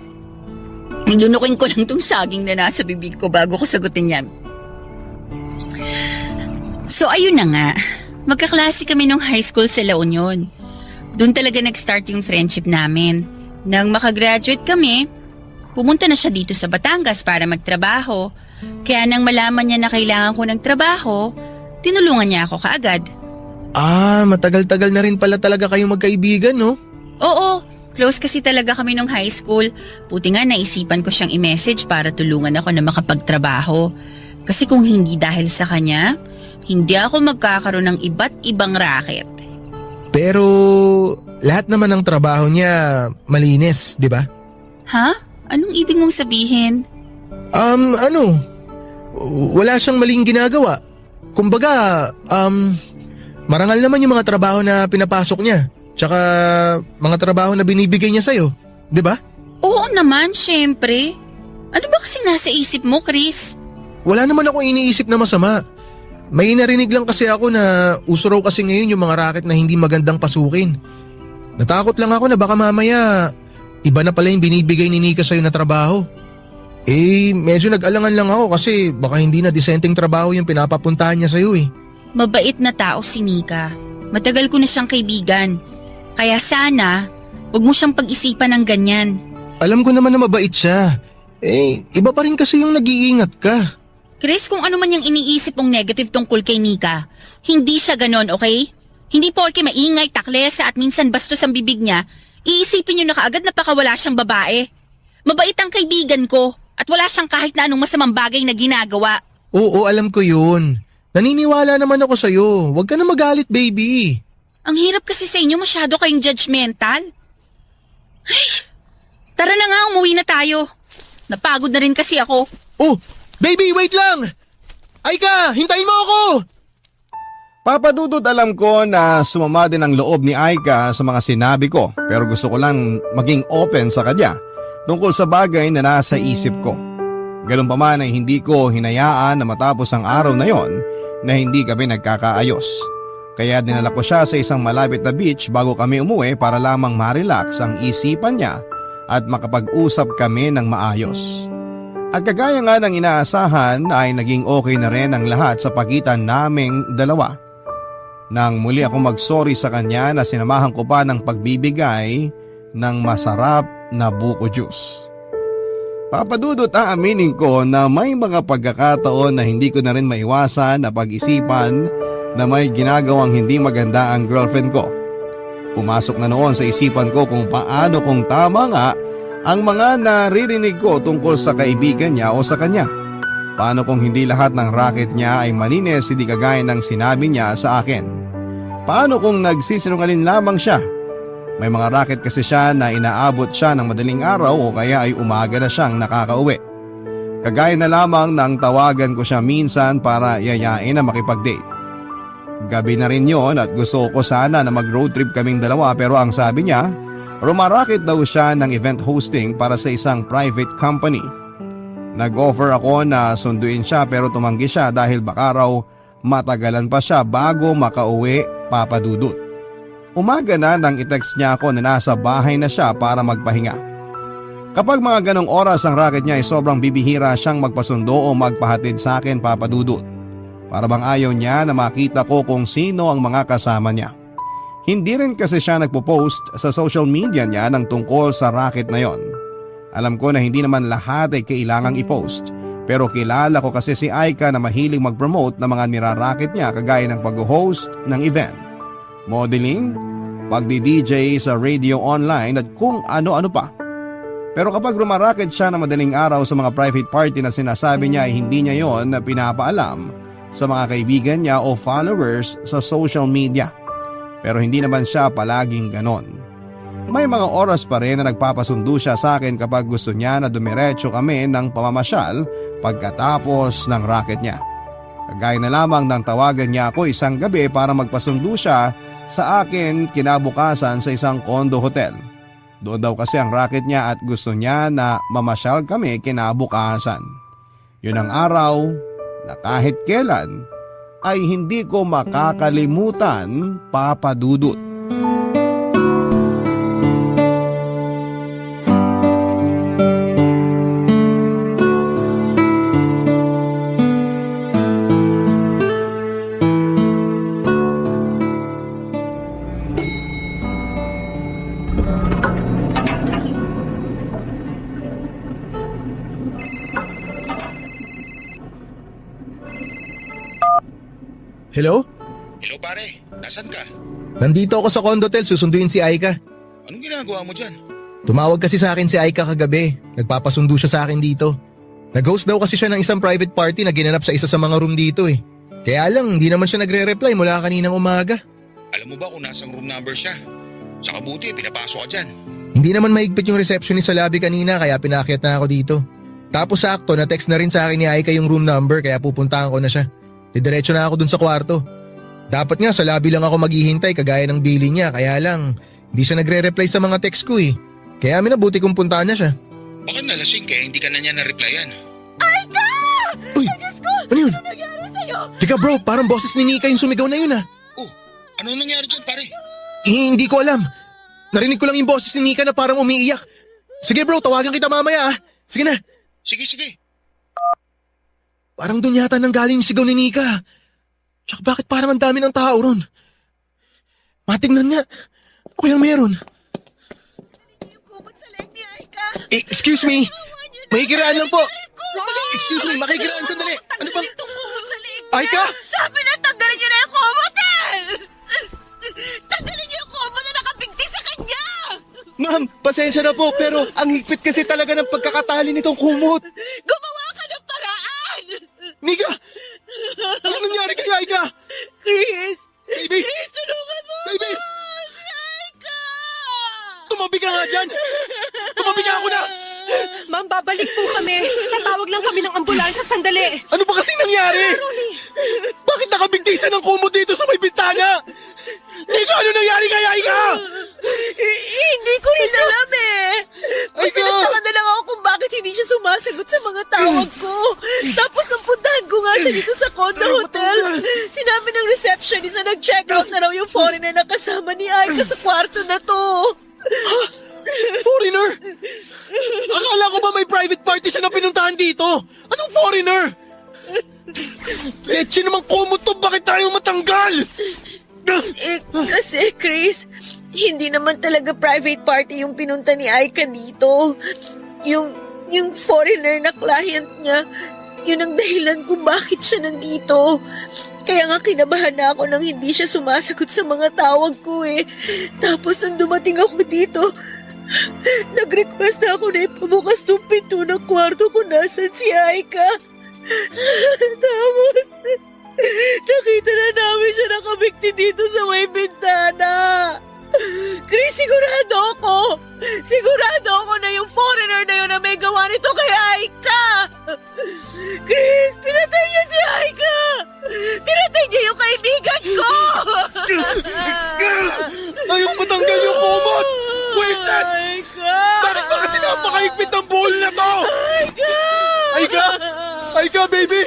Lunukin ko lang tong saging na nasa bibig ko bago ko sagutin yan. So ayun na nga, magkaklase kami nung high school sa La Union. Doon talaga nag-start yung friendship namin. Nang makagraduate kami, pumunta na siya dito sa Batangas para magtrabaho. Kaya nang malaman niya na kailangan ko ng trabaho, tinulungan niya ako kaagad. Matagal-tagal na rin pala talaga kayong magkaibigan, no? Oo, close kasi talaga kami nung high school. Buti nga naisipan ko siyang i-message para tulungan ako na makapagtrabaho. Kasi kung hindi dahil sa kanya, hindi ako magkakaroon ng iba't ibang racket. Pero lahat naman ng trabaho niya malinis, di ba? Ha? Anong ibig mong sabihin? Wala siyang maling ginagawa. Kumbaga, marangal naman yung mga trabaho na pinapasok niya. Tsaka mga trabaho na binibigay niya sa'yo, di ba? Oo naman, syempre. Ano ba kasing nasa isip mo, Chris? Wala naman akong iniisip na masama. May narinig lang kasi ako na uso raw kasi ngayon yung mga racket na hindi magandang pasukin. Natakot lang ako na baka mamaya iba na pala yung binibigay ni Nika sa'yo na trabaho. Medyo nag-alangan lang ako kasi baka hindi na disenteng trabaho yung pinapapuntahan niya sa'yo eh. Mabait na tao si Nika. Matagal ko na siyang kaibigan. Kaya sana, huwag mo siyang pag-isipan ng ganyan. Alam ko naman na mabait siya. Iba pa rin kasi yung nag-iingat ka. Chris, kung ano man yung iniisip mong negative tungkol kay Nika, hindi siya ganon, okay? Hindi porke maingay, taklesa at minsan bastos ang bibig niya, iisipin niyo na kaagad na pakawala siyang babae. Mabait ang kaibigan ko at wala siyang kahit na anong masamang bagay na ginagawa. Oo, alam ko yun. Naniniwala naman ako sa'yo. Huwag ka na magalit, baby. Ang hirap kasi sa inyo, masyado kayong judgmental. Ay, tara na nga, umuwi na tayo. Napagod na rin kasi ako. Oh, baby, wait lang! Aika, hintayin mo ako! Papadudod, alam ko na sumama din ang loob ni Aika sa mga sinabi ko, pero gusto ko lang maging open sa kanya tungkol sa bagay na nasa isip ko. Ganun pa man ay hindi ko hinayaan na matapos ang araw na yon na hindi kami nagkakaayos. Kaya dinala ko siya sa isang malapit na beach bago kami umuwi para lamang ma-relax ang isipan niya at makapag-usap kami ng maayos. At kagaya nga ng inaasahan ay naging okay na rin ang lahat sa pagitan naming dalawa. Nang muli ako mag-sorry sa kanya na sinamahan ko pa ng pagbibigay ng masarap na buko juice. Papadudot, aaminin ko na may mga pagkakataon na hindi ko na rin maiwasan na pag-isipan na may ginagawang hindi maganda ang girlfriend ko. Pumasok na noon sa isipan ko kung paano kung tama nga ang mga naririnig ko tungkol sa kaibigan niya o sa kanya. Paano kung hindi lahat ng racket niya ay malinis, hindi kagaya ng sinabi niya sa akin? Paano kung nagsisinungaling lamang siya? May mga racket kasi siya na inaabot siya ng madaling araw o kaya ay umaga na siyang nakakauwi. Kagaya na lamang nang tawagan ko siya minsan para yayain na makipag-date. Gabi na rin yon at gusto ko sana na mag-road trip kaming dalawa pero ang sabi niya, rumaraket daw siya ng event hosting para sa isang private company. Nag-offer ako na sunduin siya pero tumanggi siya dahil baka raw matagalan pa siya bago makauwi, papadudot. Umaga na nang i-text niya ako na nasa bahay na siya para magpahinga. Kapag mga ganong oras ang racket niya ay sobrang bibihira siyang magpasundo o magpahatid sa akin, papadudot. Para bang ayaw niya na makita ko kung sino ang mga kasama niya. Hindi rin kasi siya nagpo-post sa social media niya ng tungkol sa racket na yon. Alam ko na hindi naman lahat ay kailangang i-post. Pero kilala ko kasi si Aika na mahilig mag-promote ng mga niraracket niya kagaya ng pag-host ng event, modeling, pagdi-DJ sa radio online at kung ano-ano pa. Pero kapag rumaracket siya na madaling araw sa mga private party na sinasabi niya ay hindi niya yon na pinapaalam sa mga kaibigan niya o followers sa social media. Pero hindi naman siya palaging ganon. May mga oras pa rin na nagpapasundo siya sa akin kapag gusto niya na dumiretso kami ng pamamasyal pagkatapos ng racket niya. Kagaya na lamang nang tawagan niya ako isang gabi para magpasundo siya sa akin kinabukasan sa isang condo hotel. Doon daw kasi ang racket niya at gusto niya na mamasyal kami kinabukasan. Yun ang araw na kahit kailan ay hindi ko makakalimutan, Papa Dudut. Hello? Hello pare, nasan ka? Nandito ako sa condotel, susunduin si Aika. Anong ginagawa mo dyan? Tumawag kasi sa akin si Aika kagabi. Nagpapasundo siya sa akin dito. Nag-host daw kasi siya ng isang private party na ginanap sa isa sa mga room dito eh. Kaya lang, hindi naman siya nagre-reply mula kaninang umaga. Alam mo ba kung nasang room number siya? Sa kabuti, pinapasok ka dyan. Hindi naman mahigpit yung receptionist sa lobby kanina kaya pinakyat na ako dito. Tapos sakto, na-text na rin sa akin ni Aika yung room number kaya pupuntahan ko na siya. Didiretso na ako dun sa kwarto. Dapat nga sa lobby lang ako maghihintay kagaya ng billing niya kaya lang hindi siya nagre-reply sa mga text ko eh. Kaya minabuti kong puntahan na siya. Baka nalasing kaya hindi ka na niya na-replyan. Uy! Ano yun? Ano nangyari sa'yo? Teka bro, parang boses ni Nika yung sumigaw na yun ah. Oh, ano nangyari dyan pare? Hindi ko alam. Narinig ko lang yung boses ni Nika na parang umiiyak. Sige bro, tawagan kita mamaya ah. Sige na. Sige. Parang doon yata nang galing yung sigaw ni Nika. Tsaka bakit parang ang dami ng tao ron? Matignan nga. Ano kayang meron? Excuse me. Makikiraan lang po. Excuse me, makikiraan sandali. Ano bang... Aika? Sabi na tanggalin niyo na yung komotel! Tanggalin niyo yung komo na nakabigti sa kanya! Ma'am, pasensya na po pero ang higpit kasi talaga ng pagkakatali nitong kumot. Gumawa ka ng paraan! Nika! Ano nangyari kay Aika? Chris! Baby! Chris, tulungan mo! Baby! Si Aika! Tumabi ka nga dyan! Tumabi ka ako na! Ma'am, babalik po kami. Tatawag lang kami ng ambulansya sandali. Ano ba kasing nangyari? Bakit nakabigti siya ng kumot dito sa may bintana? Nika, ano nangyari kay Aika? Hindi ko rin alam eh. Kasi Aika! nagtaka na lang ako kung bakit hindi siya sumasagot sa mga tawag ko. Tapos nang puntahan ko nga siya dito sa condo hotel, sinabi ng receptionist na nag-check out na raw yung foreigner na kasama ni Aika sa kwarto na to. Foreigner? Akala ko ba may private party siya na pinuntahan dito? Anong foreigner? Leche namang kumot to, bakit tayo matanggal? Kasi Chris, hindi naman talaga private party yung pinunta ni Aika dito. Yung foreigner na client niya, yun ang dahilan kung bakit siya nandito. Kaya nga kinabahan na ako nang hindi siya sumasagot sa mga tawag ko eh. Tapos nang dumating ako dito, nag-request na ako na ipabukas yung pinto ng kwarto kung nasan si Aika. Tapos, nakita na namin siya nakabikti dito sa may bintana. Chris, sigurado ako na yung foreigner na yun na may gawa nito kay Aika. Chris, pinatay niya si Aika. Pinatay niya yung kaibigan ko. Ayaw matanggal yung kumot! Wiset! Aika! Bakit ba kasi napakahigpit ng buhol na to? Aika! Aika! Aika, baby!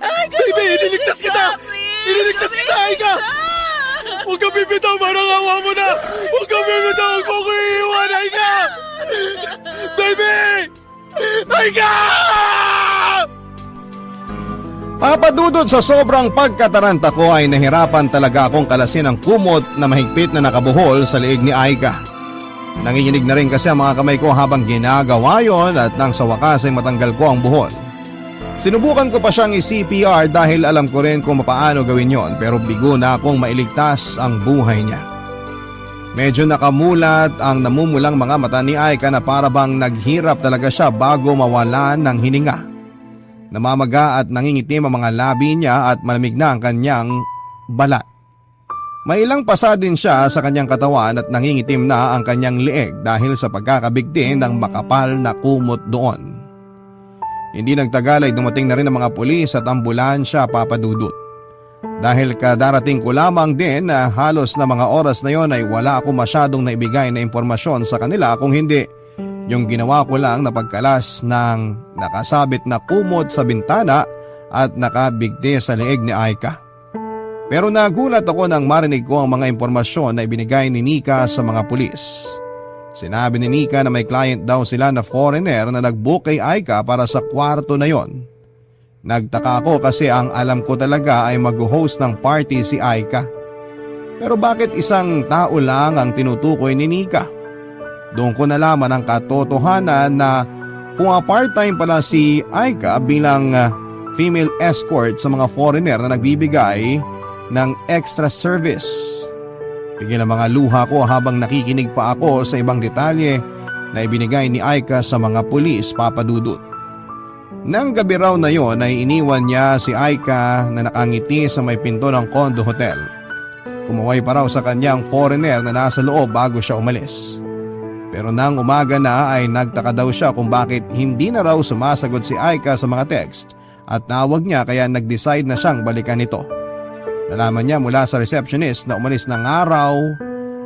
Aika, Baby, ililigtas kita! please! Ililigtas kita, Aika! Huwag ka bibitaw, parang awa mo na! Huwag ka bibitaw, huwag mo ko iiwan, Aika! Baby! Aika! Papa Dudut, sa sobrang pagkataranta ko ay nahirapan talaga akong kalasin ang kumot na mahigpit na nakabuhol sa liig ni Aika. Nanginginig na rin kasi ang mga kamay ko habang ginagawa yon at nang sa wakas ay matanggal ko ang buhol. Sinubukan ko pa siyang i-CPR dahil alam ko rin kung paano gawin yon pero bigo na akong mailigtas ang buhay niya. Medyo nakamulat ang namumulang mga mata ni Aika na para bang naghirap talaga siya bago mawalan ng hininga. Namamaga at nangingitim ang mga labi niya at malamig na ang kanyang balat. May ilang pasa din siya sa kanyang katawan at nangingitim na ang kanyang leeg dahil sa pagkakabigti ng makapal na kumot doon. Hindi nagtagal ay dumating na rin ang mga pulis at ambulansya, Papa Dudut. Dahil kadarating ko lamang din na halos na mga oras na yon ay wala ako masyadong naibigay na impormasyon sa kanila kung hindi yung ginawa ko lang na pagkalas ng nakasabit na kumot sa bintana at nakabigti sa leeg ni Aika. Pero nagulat ako nang marinig ko ang mga impormasyon na ibinigay ni Nika sa mga pulis. Sinabi ni Nika na may client daw sila na foreigner na nag-book kay Aika para sa kwarto na yon. Nagtaka ako kasi ang alam ko talaga ay mag-host ng party si Aika. Pero bakit isang tao lang ang tinutukoy ni Nika? Doon ko nalaman ang katotohanan na part-time pala si Aika bilang female escort sa mga foreigner na nagbibigay ng extra service. Pigil ang mga luha ko habang nakikinig pa ako sa ibang detalye na ibinigay ni Aika sa mga pulis, Papa Dudut. Nang gabi raw na yon ay iniwan niya si Aika na nakangiti sa may pinto ng condo hotel. Kumuway pa raw sa kanyang foreigner na nasa loob bago siya umalis. Pero nang umaga na ay nagtaka daw siya kung bakit hindi na raw sumasagot si Aika sa mga text at tawag niya kaya nag-decide na siyang balikan ito. Nalaman niya mula sa receptionist na umalis na nga raw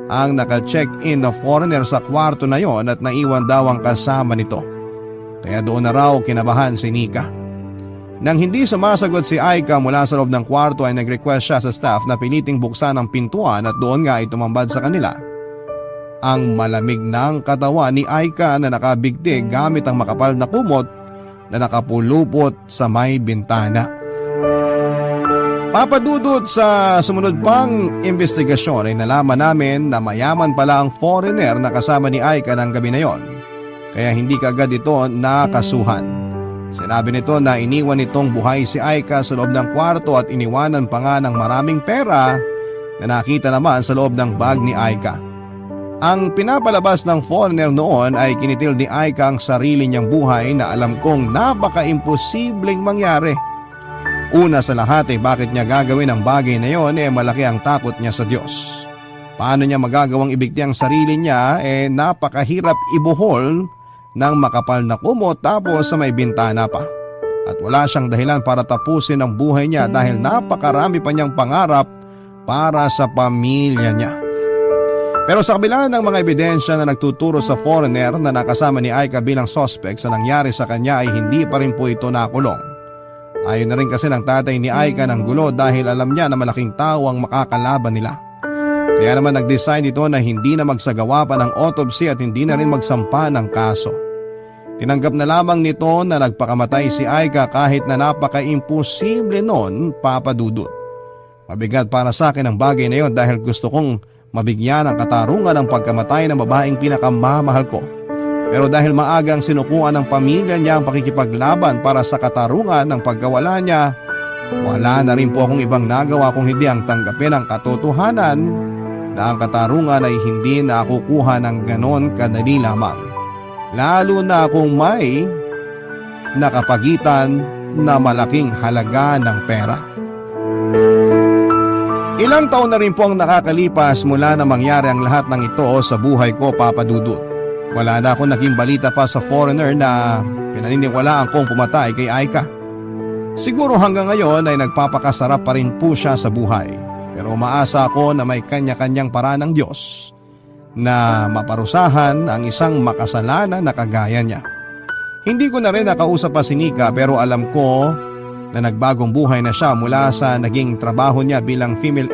ang naka-check-in na foreigner sa kwarto na yon at naiwan daw ang kasama nito. Kaya doon na raw kinabahan si Nika. Nang hindi sumasagot si Aika mula sa loob ng kwarto ay nag-request siya sa staff na piniting buksan ang pintuan at doon nga ay tumambad sa kanila ang malamig ng katawan ni Aika na nakabigti gamit ang makapal na kumot na nakapulupot sa may bintana. Papadudot sa sumunod pang investigasyon ay nalaman namin na mayaman pala ang foreigner na kasama ni Aika ng gabi na yon. Kaya hindi kaagad ito nakasuhan. Sinabi nito na iniwan nitong buhay si Aika sa loob ng kwarto at iniwanan pa nga ng maraming pera na nakita naman sa loob ng bag ni Aika. Ang pinapalabas ng foreigner noon ay kinitil ni Aika ang sarili niyang buhay na alam kong napaka-imposibleng mangyari. Una sa lahat ay bakit niya gagawin ang bagay na yon malaki ang takot niya sa Diyos. Paano niya magagawang ibigti ang sarili niya napakahirap ibuhol ng makapal na kumot tapos sa may bintana pa. At wala siyang dahilan para tapusin ang buhay niya dahil napakarami pa niyang pangarap para sa pamilya niya. Pero sa kabila ng mga ebidensya na nagtuturo sa foreigner na nakasama ni Aika bilang suspect sa nangyari sa kanya ay hindi pa rin po ito nakulong. Ayon na rin kasi ng tatay ni Aika ng gulo dahil alam niya na malaking tao ang makakalaban nila. Kaya naman nag-decide ito na hindi na magsagawa pa ng autopsy at hindi na rin magsampa ng kaso. Tinanggap na lamang nito na nagpakamatay si Aika kahit na napaka-imposible noon, Papa Dudut. Mabigat para sa akin ang bagay na yon dahil gusto kong mabigyan ng katarungan ang pagkamatay ng babaeng pinakamamahal ko. Pero dahil maagang sinukuan ng pamilya niya ang pakikipaglaban para sa katarungan ng pagkawala niya, wala na rin po akong ibang nagawa kung hindi ang tanggapin ang katotohanan na ang katarungan ay hindi nakukuha ng ganon kadali lamang. Lalo na kung may nakapagitan na malaking halaga ng pera. Ilang taon na rin po ang nakakalipas mula na mangyari ang lahat ng ito sa buhay ko, Papa Dudut. Wala na akong naging balita pa sa foreigner na pinaniniwalaan kong pumatay kay Aika. Siguro hanggang ngayon ay nagpapakasarap pa rin po siya sa buhay. Pero umaasa ako na may kanya-kanyang paraan ng Diyos na maparusahan ang isang makasalanan na kagaya niya. Hindi ko na rin nakausap pa si Nika pero alam ko na nagbagong buhay na siya mula sa naging trabaho niya bilang female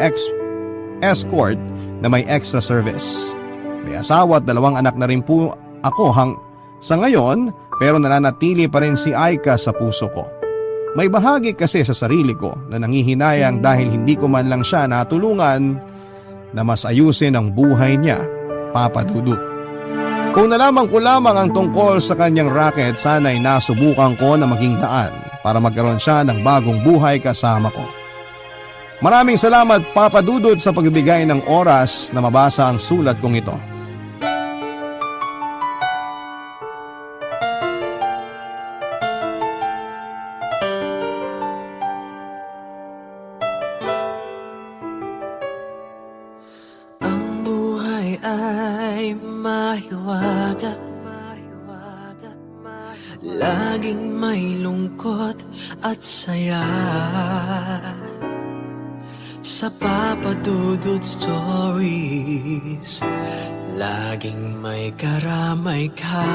escort na may extra service. May asawa at 2 anak na rin po ako sa ngayon pero nananatili pa rin si Aika sa puso ko. May bahagi kasi sa sarili ko na nangihinayang dahil hindi ko man lang siya natulungan na mas ayusin ang buhay niya, Papa Dudut. Kung nalaman ko lamang ang tungkol sa kanyang racket, sana'y nasubukan ko na maging daan para magkaroon siya ng bagong buhay kasama ko. Maraming salamat, Papa Dudut, sa pagbibigay ng oras na mabasa ang sulat kong ito. mahiwaga, laging may lungkot at saya. Sa Papa Dudut Stories, laging may karamay ka.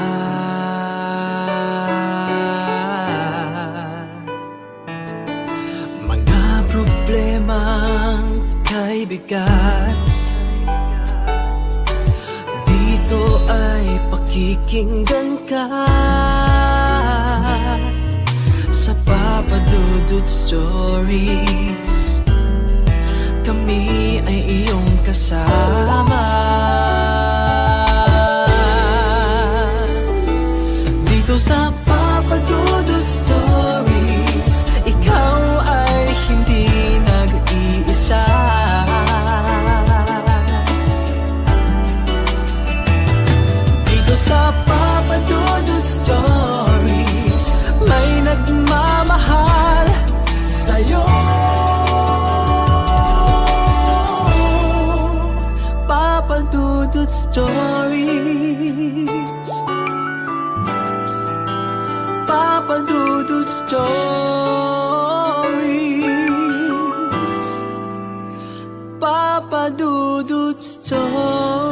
Mga problemang kaibigan, dito ay pakikinggan ka. Sa Papa Dudut Stories, kami ay iyong kasama. Dito sa Papa Dudut Stories, ikaw ay hindi nag-iisa. Dito sa Papa Dudut Stories, may nagmamahal sa'yo. Papa Dudut Stories, Papa Dudut Stories, Papa Dudut Stories.